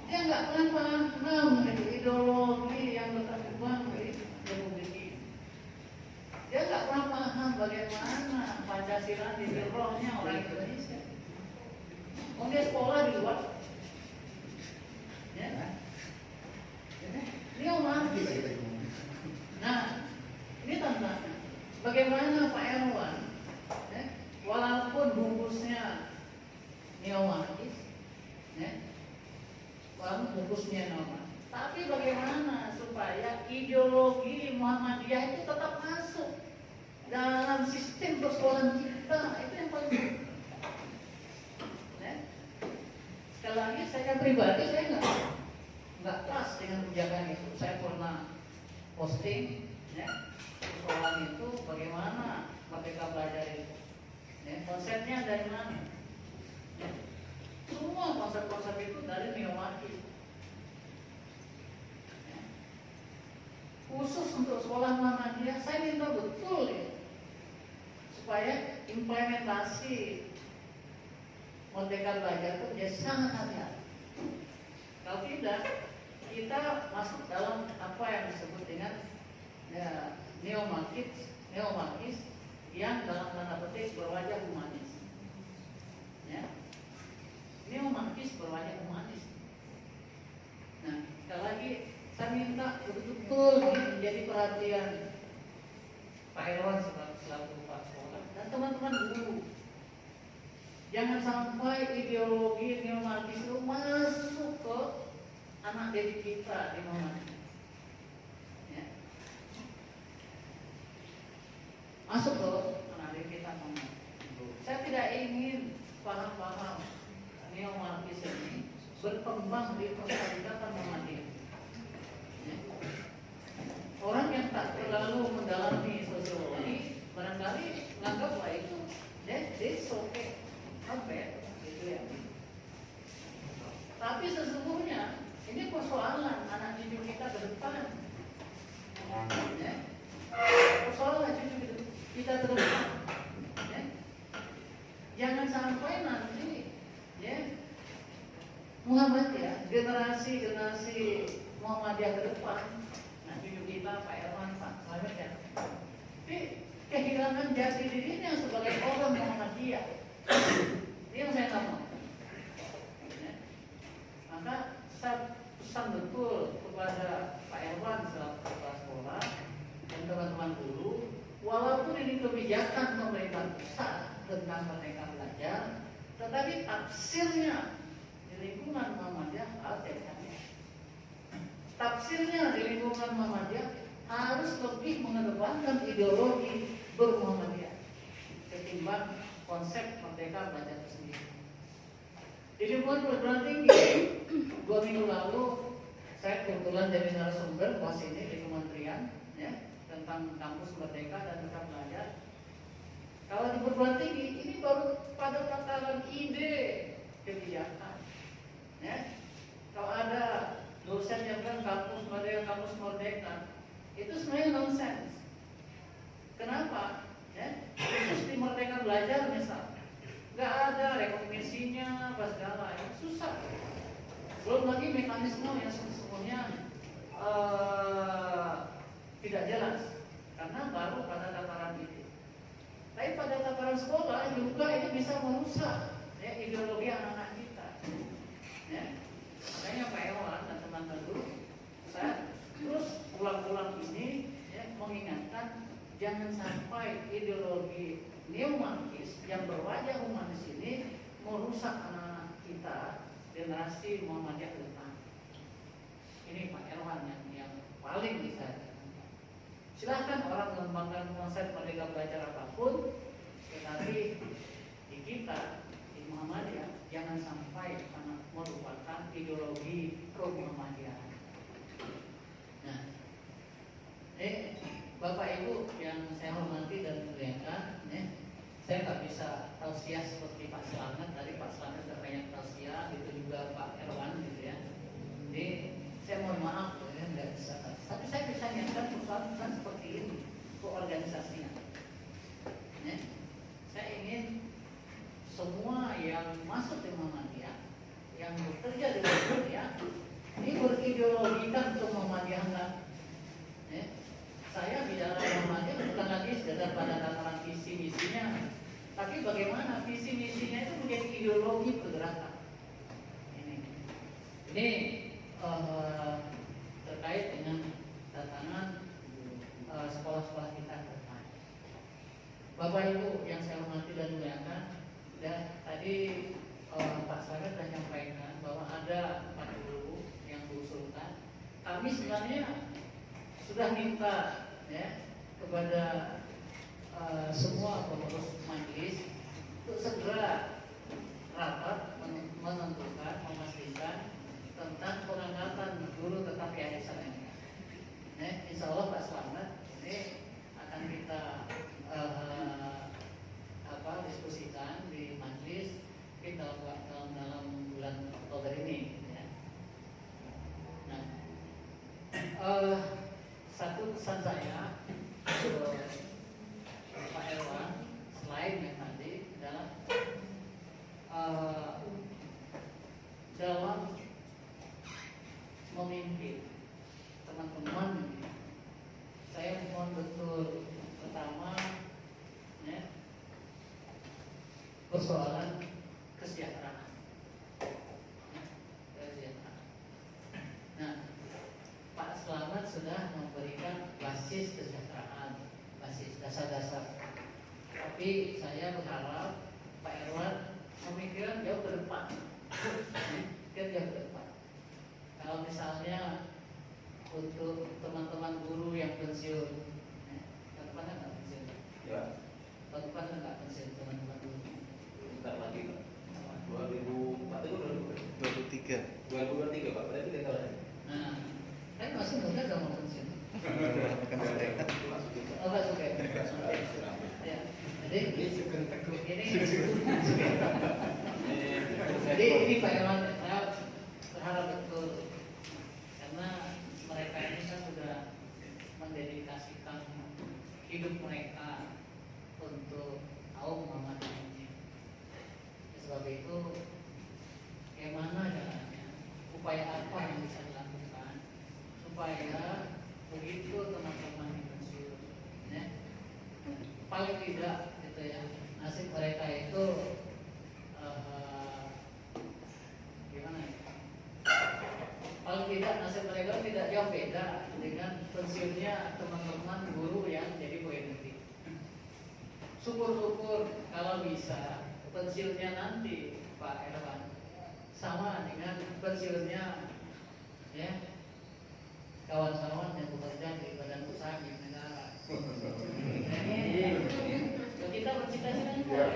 Dia nggak pernah paham ideologi yang berkembang di Republik ini. Dia nggak pernah paham bagaimana Pancasila di rohnya orang Indonesia. Oh, dia sekolah di luar, ya. Ini Marxis. Nah, ini tantangan. Bagaimana Pak Erwan, ya, walaupun bungkusnya neo-Marxis, ya, walaupun bungkusnya neo-Marxis, tapi bagaimana supaya ideologi Muhammadiyah itu tetap masuk dalam sistem persekolahan kita, itu yang paling penting. Ya. Sekali lagi saya pribadi saya nggak pas dengan kebijakan itu. Saya pernah posting, ya, persoalan itu bagaimana merdeka belajar itu, ya, konsepnya dari mana, ya. Semua konsep-konsep itu dari neo-Marxis, ya. Khusus untuk sekolah Muhammadiyah saya minta betul, ya, supaya implementasi merdeka belajar itu menjadi sangat hati-hati. Kalau tidak, kita masuk dalam apa yang disebut dengan, ya, neo-Marxis yang dalam tanda petik berwajah humanis, ya. Neo-Marxis berwajah humanis. Nah, sekali lagi saya minta betul-betul ini menjadi perhatian Pak Erwan selaku Pak Sekolah dan teman-teman guru. Jangan sampai ideologi neo-Marxis itu masuk ke anak didik kita di Muhammadiyah, ya. Masuk ke anak didik kita Muhammadiyah. Saya tidak ingin paham-paham neo-Marxis ini berkembang di persyaratan Muhammadiyah, ya. Orang yang tak terlalu mendalami sosiologi barangkali menganggap bahwa itu that's okay, not bad, gitu ya. Tapi sesungguhnya ini persoalan anak cucu kita ke depan, ya. Persoalan cucu kita ke depan, ya. Jangan sampai nanti, ya, Muhammadiyah, generasi Muhammadiyah ke depan, nah cucu kita Pak Erwan, Pak Slamet, ya, tapi kehilangan jati dirinya sebagai orang Muhammadiyah. Ini yang saya tahu. Ya. Maka saya pesan betul kepada Pak Erwan selaku kepala sekolah dan teman-teman guru, walaupun ini kebijakan pemerintah pusat tentang merdeka belajar, tetapi tafsirnya di lingkungan Muhammadiyah harus dihati. Tafsirnya di lingkungan Muhammadiyah harus lebih mengedepankan ideologi ber-Muhammadiyah ketimbang konsep merdeka belajar itu sendiri. Di lingkungan perguruan tinggi, 2 minggu lalu saya kebetulan jadi narasumber pas ini di kementerian, ya, tentang kampus merdeka dan merdeka belajar. Kalau di perguruan tinggi ini baru pada tataran ide kebijakan, ya. Kalau ada dosen yang bilang kampus merdeka, itu sebenarnya nonsens. Kenapa? Ya, khusus di merdeka belajar misal, nggak ada rekognisinya, apa segala, ya, susah. Belum lagi mekanisme yang sesungguhnya tidak jelas. karena baru pada tataran itu. Tapi pada tataran sekolah juga ini bisa merusak ya, ideologi anak-anak kita. Ya. Makanya Pak Ewan dan teman-teman guru, saya terus pulang-pulang ini ya, mengingatkan jangan sampai ideologi neomarxis yang berwajah humanis ini merusak anak-anak kita generasi Muhammadiyah ke depan. Ini Pak Erwan yang paling bisa. Silahkan orang mengembangkan konsep merdeka belajar apapun, tetapi di kita di Muhammadiyah jangan sampai karena merupakan ideologi pro Muhammadiyah. Nah, Bapak Ibu yang saya hormati dan muliakan, saya nggak bisa tausiah seperti Pak Slamet. Tadi Pak Slamet sudah banyak tausiah, itu juga Pak Erwan gitu ya. Jadi saya mohon maaf ya, nggak bisa. Tapi saya bisa nyatakan perusahaan seperti ini ke organisasinya. Ya. Saya ingin semua yang masuk di Muhammadiyah, yang bekerja di Muhammadiyah, ini berideologikan untuk Muhammadiyah enggak. Ya. Saya bicara Muhammadiyah bukan lagi sekedar pada tataran visi misinya, tapi bagaimana visi misinya itu menjadi ideologi pergerakan. Ini terkait dengan tatanan sekolah-sekolah kita ke depan. Bapak Ibu yang saya hormati dan muliakan, dan tadi Pak Slamet sudah menyampaikan bahwa ada 40 yang diusulkan. Kami sebenarnya sudah minta ya kepada semua pengurus majelis untuk segera rapat menentukan, memastikan tentang pengangkatan guru tetap yayasan ini. Insya Allah Pak Slamet ini akan kita diskusikan di majelis kita dalam bulan Oktober ini. Ya. Nah, satu pesan saya Pak Erwan selain yang tadi adalah dalam memimpin teman-teman ini, saya mohon betul pertama ya, persoalan kesejahteraan. Nah, Pak Slamet sudah memberikan basis kesejahteraan, basis dasar-dasar. Tapi saya berharap Pak Erwan memikirkan jauh ke depan, jauh ke depan. Kalau misalnya untuk teman-teman guru yang pensiun, tahun depan nggak pensiun? Ya. Tahun depan nggak pensiun teman-teman guru? Bentar lagi Pak. 2023 Pak, berarti 3 tahun. Nah, kan masih muda nggak mau pensiun? Oh nggak suka. Ya, jadi ini Pak Erwan, saya berharap betul karena mereka ini kan sudah mendedikasikan hidup mereka untuk kaum Muhammadiyah ini. Sebab itu, bagaimana caranya, upaya apa yang bisa dilakukan supaya begitu teman-teman yang pensiun, ya, paling tidak gitu ya, nasib mereka itu gimana ya? Paling tidak nasib mereka tidak jauh beda dengan pensiunnya teman-teman guru yang jadi pegawai negeri. Syukur-syukur kalau bisa pensiunnya nanti Pak Erwan sama dengan pensiunnya ya kawan-kawan yang bekerja di badan usaha di negara. Kita bercita-cita juga.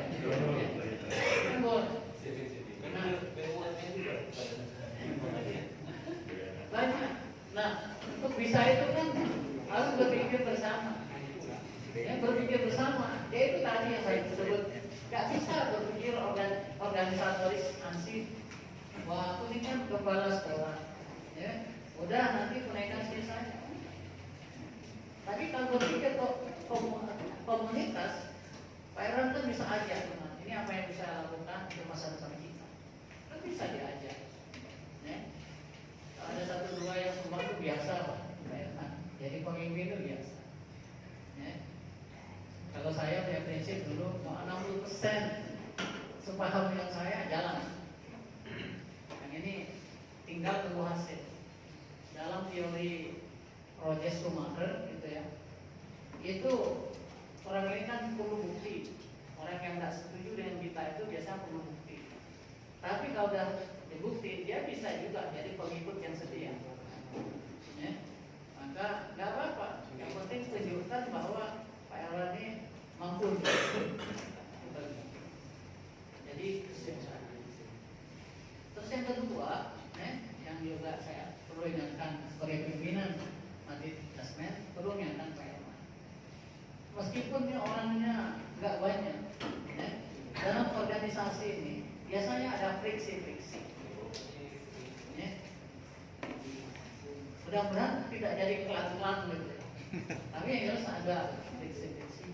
Banyak. Nah, untuk bisa itu kan harus berpikir bersama. Ya, berpikir bersama. Ya itu tadi yang saya sebut. Gak bisa berpikir organisatoris ansih. Wah, aku ini kan kepala sekolah. Ya, udah nanti kenaikan saja. Tapi kalau berpikir komunitas, Pak Erwan kan bisa ajak teman. Ini apa yang bisa lakukan untuk masa depan kita. Kan bisa diajak. Ya. Kalau ada 1-2 yang sumbang itu biasa Pak Erwan. Jadi pemimpin itu biasa. itu orang ini kan perlu bukti. Orang yang nggak setuju dengan kita itu biasa perlu bukti. Tapi kalau udah dibukti, dia bisa juga jadi pengikut yang setia. Ya. Maka nggak apa-apa. Yang penting tunjukkan bahwa Pak Erwan ini mampu. Jadi terus yang kedua, yang juga saya perlu ingatkan sebagai pimpinan Majelis Tasmen, perlu ingatkan Pak Erwan. Meskipun ini orangnya nggak banyak, dalam organisasi ini biasanya ada friksi-friksi. Mudah-mudahan tidak jadi klan-klan gitu. Tapi yang jelas ada friksi-friksi.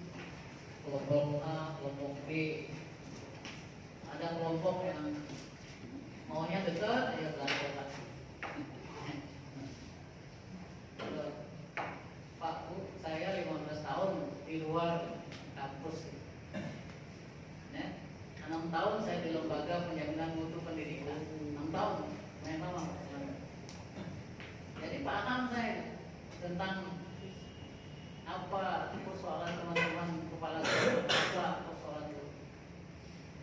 Kelompok A, kelompok B, ada kelompok yang maunya dekat, ayo belak-belak. Pak Bu, saya 15 tahun di luar kampus. 6 tahun saya di lembaga penjaminan mutu pendidikan. 6 tahun, memang. Jadi paham saya tentang apa persoalan teman-teman kepala sekolah, apa persoalan itu.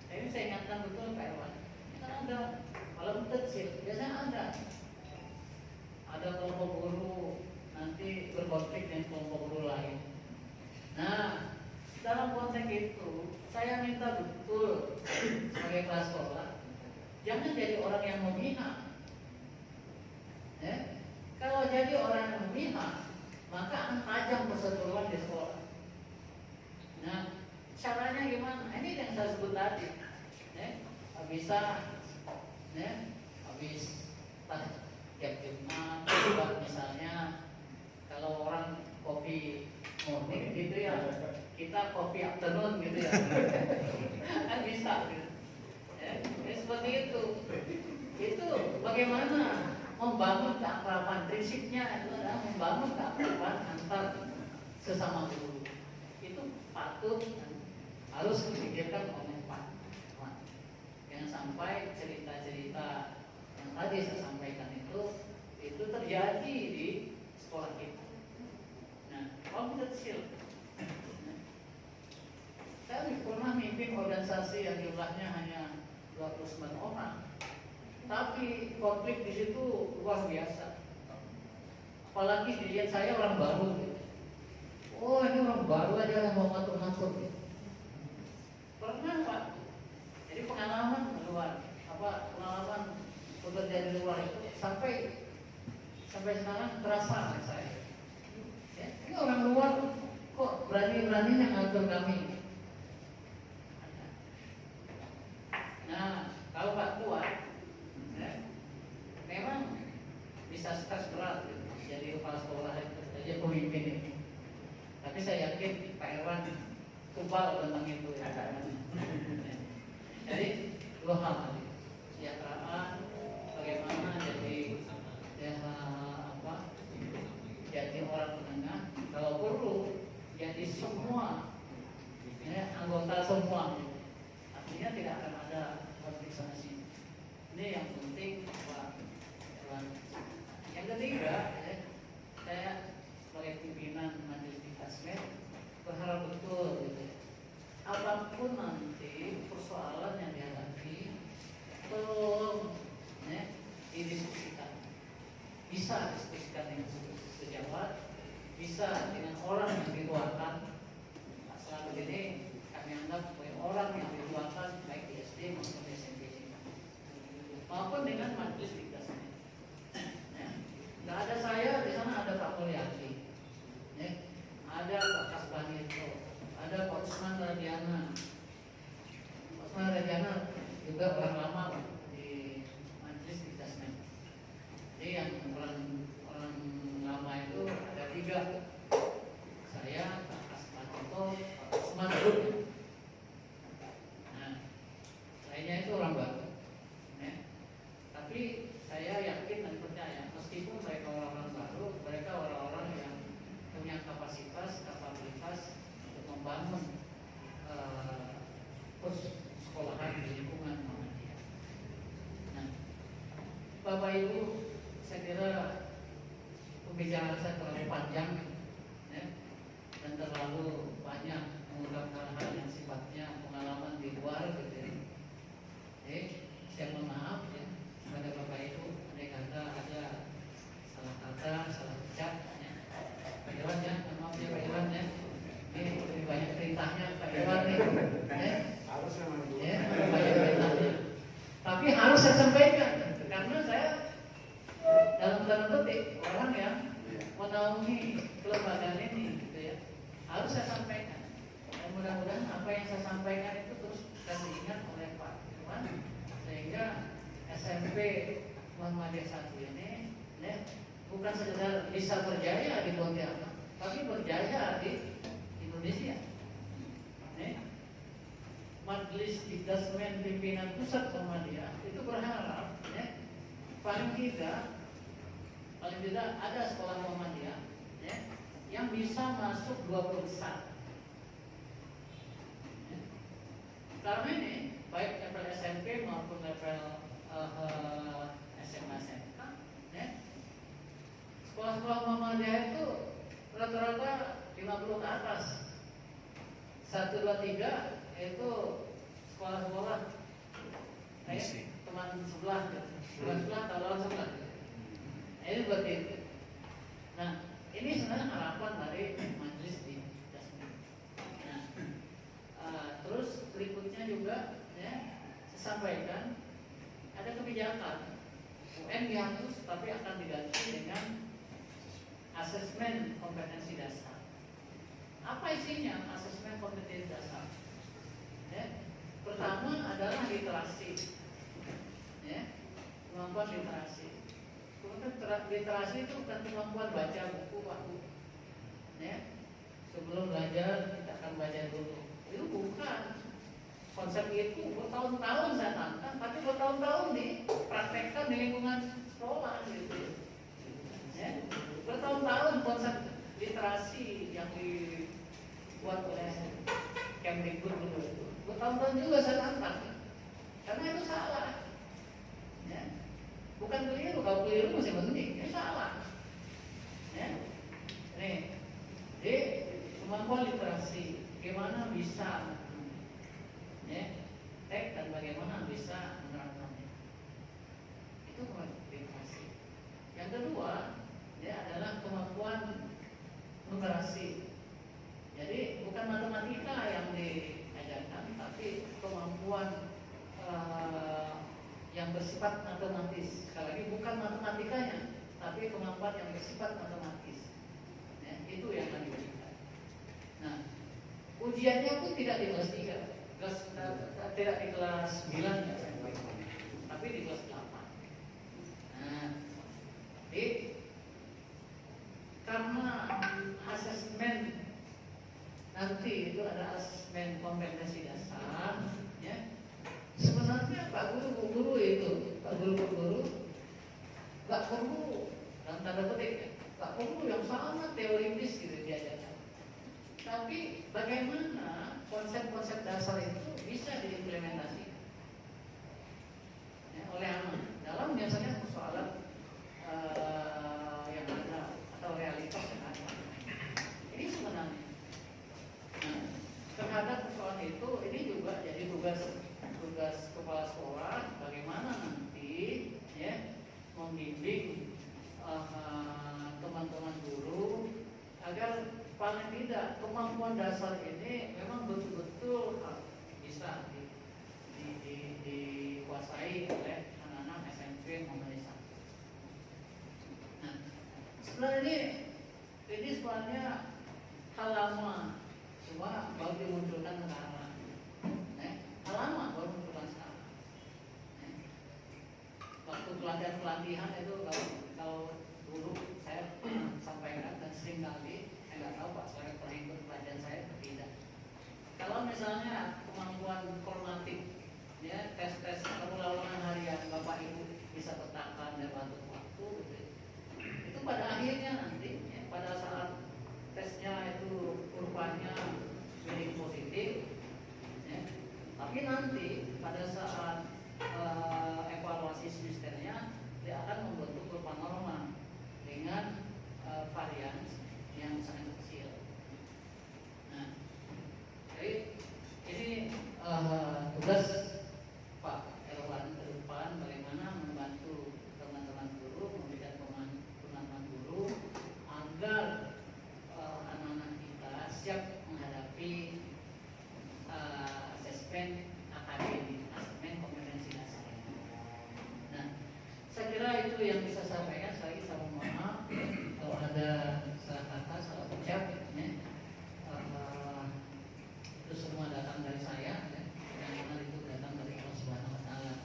Ini saya ingatkan betul Pak Erwan. Kan ada malam kecil, biasanya ada kelompok guru nanti berkonflik dengan kelompok guru lain. Nah, dalam konteks itu saya minta betul sebagai kepala sekolah jangan jadi orang yang memihak. Kalau jadi orang yang memihak, maka akan tajam perseteruan di sekolah. Nah, caranya gimana? Ini yang saya sebut tadi. Bisa, habis tiap Jumat, misalnya kalau orang kopi morning gitu ya, kita kopi afternoon gitu ya, kan bisa. Gitu. Seperti itu. Itu bagaimana membangun keakraban. Prinsipnya itu adalah membangun keakraban antar sesama guru. Itu patut harus dipikirkan oleh Pak. Jangan sampai cerita-cerita yang tadi saya sampaikan itu terjadi di sekolah kita. Nah, kalau kecil, saya pernah mimpin organisasi yang jumlahnya hanya 29 orang, tapi konflik di situ luar biasa. Apalagi dilihat saya orang baru, gitu. Oh ini orang baru aja yang mau ngatur-ngatur. Gitu. Pernah Pak. Jadi pengalaman pengalaman bekerja di luar itu sampai sekarang terasa saya. Ya, ini orang luar kok berani-beraninya ngatur kami. Nah, kalau Pak kuat, memang bisa stres berat gitu, jadi kepala sekolah itu, jadi pemimpin ini. Tapi saya yakin Pak Erwan kebal tentang itu ya. Jadi dua hal tadi, kesejahteraan, bagaimana jadi jadi orang menengah, kalau perlu jadi semua anggota semua, artinya tidak akan ada konflik sana sini. Ini yang penting Pak Erwan. Yang ketiga, saya sebagai pimpinan Majelis Tasmen berharap betul gitu. Apapun nanti persoalan yang dihadapi belum didiskusikan, bisa diskusikan dengan sejawat, bisa dengan orang yang dituakan. Masalah begini kami anggap sebagai orang yang dituakan baik di SD maupun di SMP maupun dengan Majelis Tasmen. Nggak ada saya di sana, ada Pak Mulyadi, ada Pak Kasbani itu, ada Pak Usman Radiana. Pak Usman Radiana juga orang lama di Majelis Tasmen. Jadi yang orang lama itu ada 3. Saya, Pak Kasbani itu, Pak Usman. Nah, lainnya itu orang baru. Tapi saya yakin dan percaya meskipun mereka orang-orang baru, mereka orang-orang yang punya kapasitas untuk membangun sekolahan di lingkungan Muhammadiyah. Nah, Bapak Ibu, saya kira pembicaraan saya terlalu panjang, dan dan terlalu banyak mengungkap hal-hal yang sifatnya pengalaman di luar gitu ya. Saya mohon maaf ya kepada Bapak Ibu, andai kata ada salah kata, salah ucap ya. Pak Iwan ya, maaf ya Pak Iwan ya. Ini lebih banyak perintahnya Pak Iwan nih. Harus memang Ya, banyak perintahnya. Tapi harus saya sampaikan karena saya dalam tanda petik orang yang menaungi kelembagaan ini gitu ya. Harus saya sampaikan. Dan mudah-mudahan apa yang saya sampaikan itu terus akan diingat oleh Pak Irwan sehingga SMP Muhammadiyah 1 ini ya, bukan sekedar bisa berjaya di Pontianak, tapi berjaya di Indonesia. Majelis Dikdasmen Pimpinan Pusat Muhammadiyah itu berharap ya, paling tidak ada sekolah Muhammadiyah ya, yang bisa masuk 20 besar. Ya. Karena ini baik level SMP maupun level SMA SMK ya, sekolah-sekolah Muhammadiyah itu rata-rata 50 ke atas. 1, 2, 3 itu sekolah-sekolah teman sebelah kalau sebelah ini seperti itu. Nah ini sebenarnya harapan dari majelis di Dasmi. Nah terus berikutnya juga ya, saya sampaikan ada kebijakan UN dihapus tapi akan diganti dengan asesmen kompetensi dasar. Apa isinya asesmen kompetensi dasar? Ya. Pertama adalah literasi, ya, kemampuan literasi. Literasi itu bukan kemampuan baca buku, Pak Bu. Ya. Sebelum belajar kita akan baca dulu. Itu bukan konsep itu bertahun-tahun saya tantang, tapi bertahun-tahun dipraktekkan di lingkungan sekolah gitu. Ya. Bertahun-tahun konsep literasi yang dibuat oleh Kemdikbud dulu itu bertahun-tahun juga saya tantang karena itu salah ya. Bukan keliru, kalau keliru masih penting, ini salah ya. Nih jadi kemampuan literasi bagaimana bisa ya, dan bagaimana bisa menerapkannya itu kemampuan literasi. Yang kedua ya adalah kemampuan numerasi. Jadi bukan matematika yang diajarkan, tapi kemampuan yang bersifat matematis. Sekali lagi bukan matematikanya, tapi kemampuan yang bersifat matematis. Ya, itu yang akan diberikan. Nah, ujiannya pun tidak di kelas 3, tidak di kelas 9 ya, tapi di kelas 8. Nah, jadi karena asesmen nanti itu ada asesmen kompetensi dasar ya. Sebenarnya Pak Guru itu Pak Guru nggak perlu dalam tanda petik ya, nggak perlu yang sangat teoritis gitu diajarkan. Tapi bagaimana konsep-konsep dasar itu bisa diimplementasikan ya, oleh anak dalam biasanya persoalan yang ada atau realitas yang ada. Ini sebenarnya nah, terhadap persoalan itu ini juga jadi tugas kepala sekolah bagaimana nanti ya membimbing teman-teman guru agar paling tidak kemampuan dasar ini memang betul-betul bisa dikuasai oleh anak-anak SMP Muhammadiyah. Nah, sebenarnya ini sebenarnya hal lama, cuma baru dimunculkan sekarang. Hal lama baru dimunculkan sekarang. Waktu pelatihan itu kalau dulu saya sampaikan dan sering kali saya nggak tahu Pak Selain pernah ikut pelatihan saya atau tidak. Kalau misalnya kemampuan formatif, ya tes ulang harian Bapak Ibu bisa petakan dan waktu gitu. Itu pada akhirnya nanti ya, pada saat tesnya itu kurvanya minim positif ya. Tapi nanti pada saat evaluasi semesternya dia akan membentuk kurva normal dengan varian yang sangat kecil. itu yang bisa saya sampaikan. Saya mohon maaf kalau ada salah kata, salah ucap, ya. Itu semua datang dari saya, ya. Yang benar itu datang dari Allah Subhanahu Wa Taala.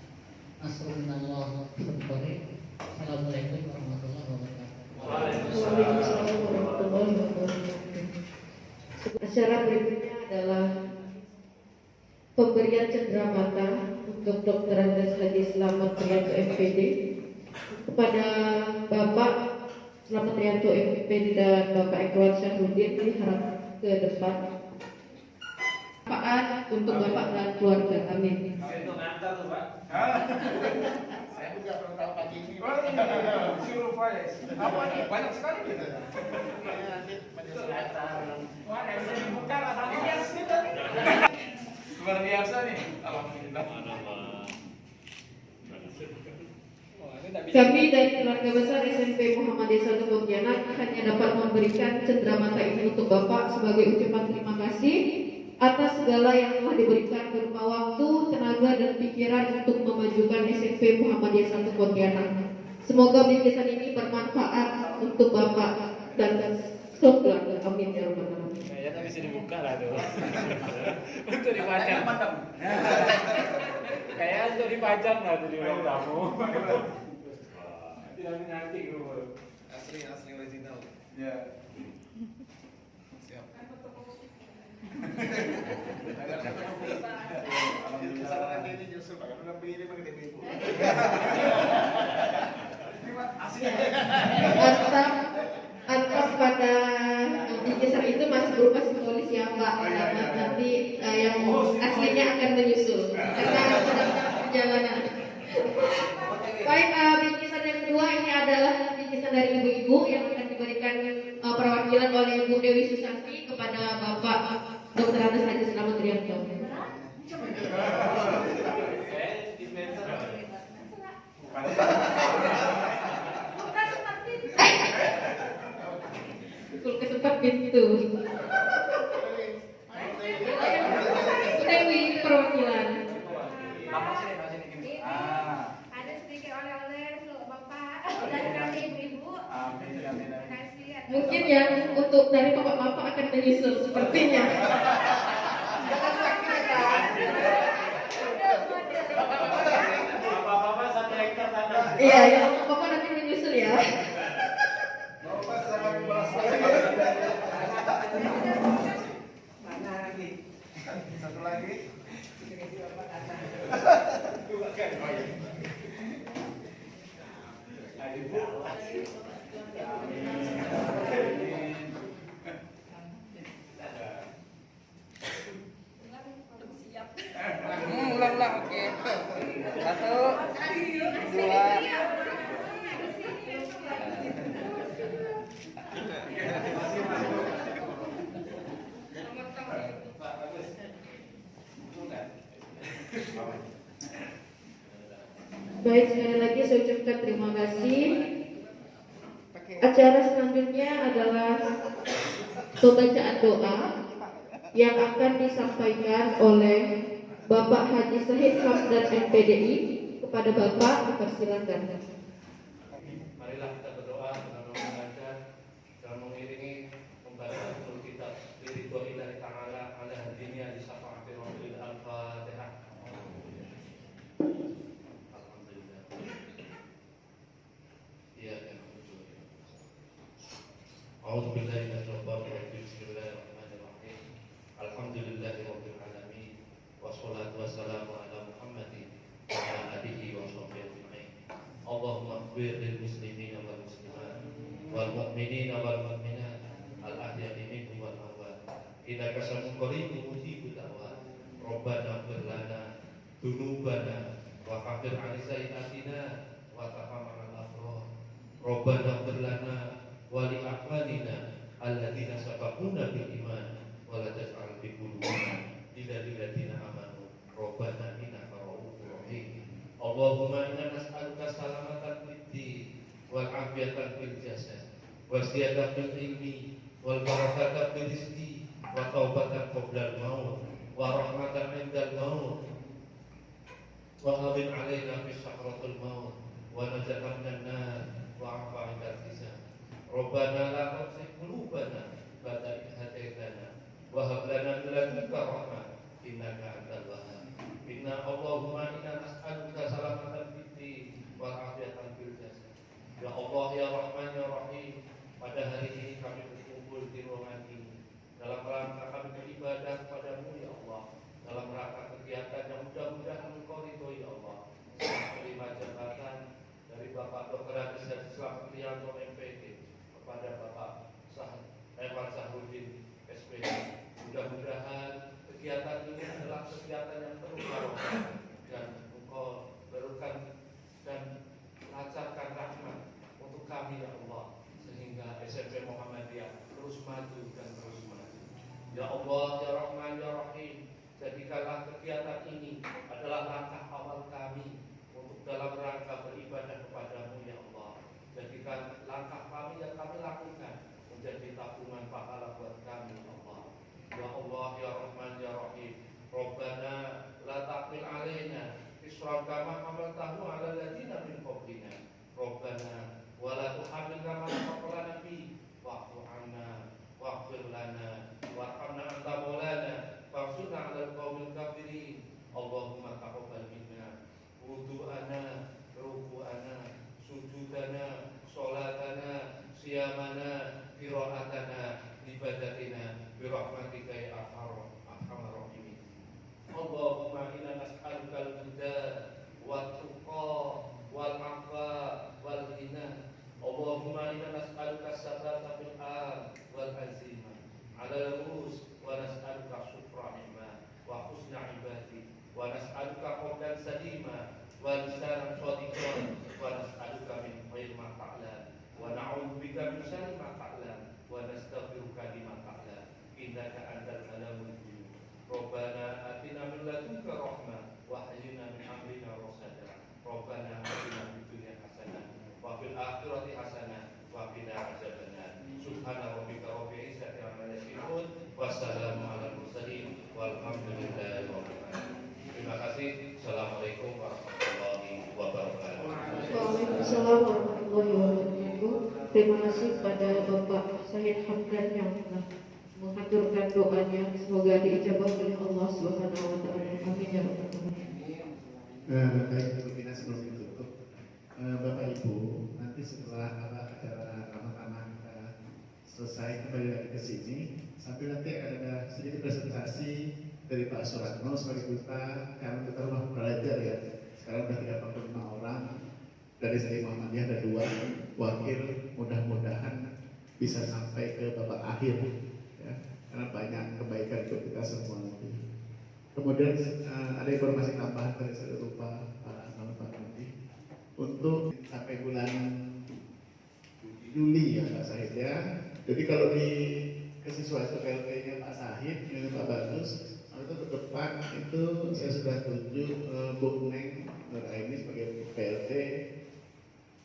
Nasrullah wa fadlih. Assalamualaikum warahmatullahi wabarakatuh. Waalaikumsalam warahmatullahi wabarakatuh. Acara berikutnya adalah pemberian cenderamata untuk Dr. Andes Haji Slamet Rianto MPD kepada Bapak Slamet Rianto MPD dan Bapak Ekwar Syahruddin diharap ke depan. Manfaat untuk Bapak dan keluarga. Amin. Itu ngantar tuh, Pak. Saya juga belum tahu pagi ini. Suruh Faiz. Apa nih? Banyak sekali gitu. Nanti penjelasan. Wah, yang bisa dibuka rasanya hias gitu. Luar biasa nih. Alhamdulillah. Kami dari keluarga besar SMP Muhammadiyah 1 Pontianak hanya dapat memberikan cenderamata ini untuk Bapak sebagai ucapan terima kasih atas segala yang telah diberikan berupa waktu, tenaga, dan pikiran untuk memajukan SMP Muhammadiyah 1 Pontianak. Semoga bingkisan ini bermanfaat untuk Bapak dan keluarga. Amin ya rabbal alamin. Kayaknya bisa dibuka lah tuh. Untuk dipajang. Kayaknya untuk dipajang lah tuh di ruang tamu. Tidak nanti dulu. Asli original. Ya. Siap. Kesalahan ini justru Pak, karena pilih pakai ibu. Antap pada bingkisan itu masih berupa simbolis ya Pak. Nanti yang aslinya akan menyusul karena sedang perjalanan. Baik, bingkisan yang kedua ini adalah bingkisan dari ibu-ibu yang akan diberikan perwakilan oleh Ibu Dewi Susanti kepada Bapak Dr. Andes Haji Slamet Rianto. Betul kesempat pintu. Dewi perwakilan. Ada sedikit oleh-oleh untuk Bapak dan kami ibu-ibu. Terima kasih. Mungkin ya untuk dari bapak-bapak akan menyusul sepertinya. Bapak-bapak 1 hektar tanah. Iya, ya bapak nanti menyusul ya. Bapak sama bahas lagi. Mana lagi? Satu lagi. Ulang, oke. 1, 2. Baik, sekali lagi saya ucapkan terima kasih. Acara selanjutnya adalah pembacaan doa yang akan disampaikan oleh Bapak Haji Syahid Hamdan MPDI kepada Bapak. Dipersilakan. Marilah kita berdoa dengan membaca dan mengiringi pembacaan surah kitab Ridhoillahi Ta'ala ala hadinya di syafa'ati Rasulil Al-Fatihah. Alhamdulillah. Iya kan. A'udzu billahi minasyaitonir rajim. Bismillahirrahmanirrahim. Alhamdulillahirabbil alamin. Wassalatu wassalamu ala Muhammadin wa ala alihi wa sahbihi ajma'in. Allahumma ighfir lil muslimina wal muslimat wal mu'minina wal mu'minat al ahya'i minhum wal amwat. Innaka sami'un qaribun mujibud da'wat. Rabbana ighfir lana dzunubana wa kaffir 'an sayyi'atina wa tahammil al-abrar. Rabbana ighfir lana wa li akhwanina alladziina sabaquna bil iman wa la taj'al fi qulubina lilladzina amanu. Rabbana innaka ra'ufur rahim. Allahumma inna nas'aluka salamatan fid din wal afiyatan fil jasad wa ziyadatan fil ilmi wal barakatan fil rizqi wa taubatan qabla al maut wa rahmatan 'inda al maut wa hawin 'alaina fi sakratil maut wa najatan minan nar Rabbana la tuzigh qulubana ba'da idh hadaitana wa hab lana min ladunka rahmah innaka antal wahhab. Inna Allahumma inna nas'aluka salamatan fid din wal afiyatan fil jasad. Ya Allah ya Rahman ya Rahim, pada hari ini kami berkumpul di ruangan ini dalam rangka kami beribadah kepadamu ya Allah, dalam rangka kegiatan yang mudah-mudahan Engkau ridhoi ya Allah. Setelah menerima jabatan dari Bapak Dr. Anissa Islam Priyanto MPD kepada Bapak Evan Sahrudin SPD, mudah-mudahan kegiatan ini adalah kegiatan yang penuh barokah dan Engkau berikan dan lancarkan rahmat untuk kami ya Allah, sehingga SMP Muhammadiyah terus maju dan terus maju. Ya Allah ya Rahman ya Rahim, jadikanlah kegiatan ini adalah langkah awal kami untuk dalam rangka beribadah kepadamu ya Allah. Jadikan langkah kami yang kami lakukan menjadi tabungan pahala buat kami ya Allah. Ya Allah ya Rahman ya Rahim, Rabbana la taqil alaina isran kama hamaltahu ala alladziina min qablina. Rabbana wa la tuhammilna ma la taqata lana bi wa'fu 'anna waghfir lana warhamna anta maulana fansurna 'alal qaumil kafirin. Allahumma taqabbal minna wudu'ana, ruku'ana, sujudana, sholatana, siyamana, qira'atana, ibadatina birahmatika ya arhamar rahimin. Allahumma inna nas'aluka al-huda wat tuqa wal afa wal ghina. Allahumma inna nas'aluka sabata fil an wal azima ala al-rus wa nas'aluka syukra ni'ma wa husna ibadi wa nas'aluka qawlan salima wa lisanan shadiqan wa nas'aluka min khairi ma ta'lam wa na'udzu bika min syarri ma ta'lam wa nastaghfiruka lima ta'lam innaka antal alamul ghuyub. Rabbana atina min ladunka rahmah wa hayyina min amrina rasada. Rabbana atina fid dunya hasanah wa fil akhirati hasanah wa qina adzabannar. Subhana rabbika rabbil izzati amma yasifun wa salamun alal mursalin walhamdulillahi rabbil alamin. Terima kasih. Assalamualaikum warahmatullahi wabarakatuh. Waalaikumsalam warahmatullahi wabarakatuh. Terima kasih kepada Bapak Syahid Hamdan yang telah mengaturkan doanya, semoga diijabah oleh Allah Subhanahu wa taala. Amin ya rabbal alamin. Baik, pimpinan sebelum ditutup, Bapak Ibu, nanti setelah acara ramah-ramah kita selesai kembali lagi ke sini, sambil nanti ada sedikit presentasi dari Pak Suratno sebagai duta, karena kita rumah belajar ya. Sekarang sudah 35 orang, dari segi Muhammadiyah ada 2 wakil, mudah-mudahan bisa sampai ke babak akhir ya, karena banyak kebaikan untuk kita semua nanti. Kemudian ada informasi tambahan dari saya lupa Pak Nanti untuk sampai bulan Juli ya Pak Syahid ya. Jadi kalau di kesiswaan PLT-nya Pak Syahid dengan Pak Bagus itu ke depan itu saya sudah tunjuk Bu Neng Nuraini sebagai PLT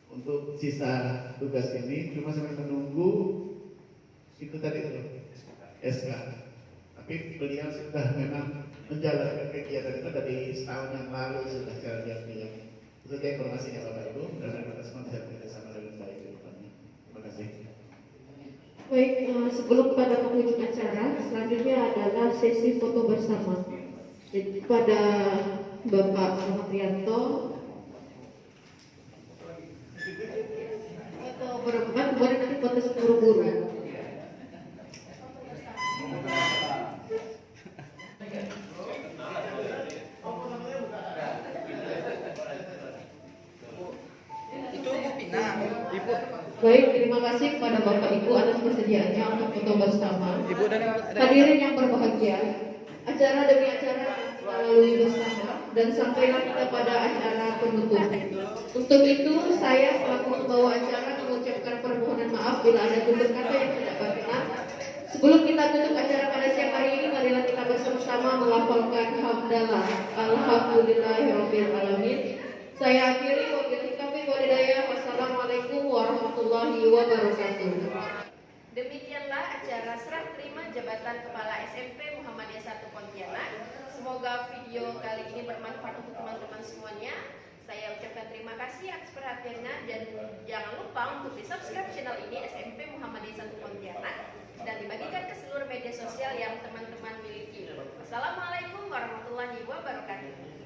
untuk sisa tugas ini. Cuma saya menunggu itu tadi tuh SK. Tapi beliau sudah memang menjalankan kegiatan itu dari setahun yang lalu sudah jalan diam-diam. Itu saja informasinya Bapak Ibu, dan kita semua bisa bekerjasama dengan baik ke depannya. Terima kasih. Baik, sebelum pada penghujung acara, selanjutnya adalah sesi foto bersama. Jadi pada Bapak Ahmad Rianto, foto berempat, kemudian nanti foto seburu-buru. Baik, terima kasih kepada Bapak Ibu atas kesediaannya untuk foto bersama. Hadirin yang berbahagia, acara demi acara kita lalui bersama dan sampailah kita pada acara penutup. Untuk itu, saya selaku pembawa acara mengucapkan permohonan maaf bila ada tutur kata yang tidak berkenan. Sebelum kita tutup acara pada siang hari ini, marilah kita bersama-sama melafalkan hamdalah alhamdulillahirabbil alamin. Saya akhiri wabillahi taufiq wal hidayah. Wassalamualaikum warahmatullahi wabarakatuh. Demikianlah acara serah terima jabatan Kepala SMP Muhammadiyah 1 Pontianak. Semoga video kali ini bermanfaat untuk teman-teman semuanya. Saya ucapkan terima kasih atas perhatiannya dan jangan lupa untuk di subscribe channel ini SMP Muhammadiyah. sosial yang teman-teman miliki. Wassalamualaikum warahmatullahi wabarakatuh.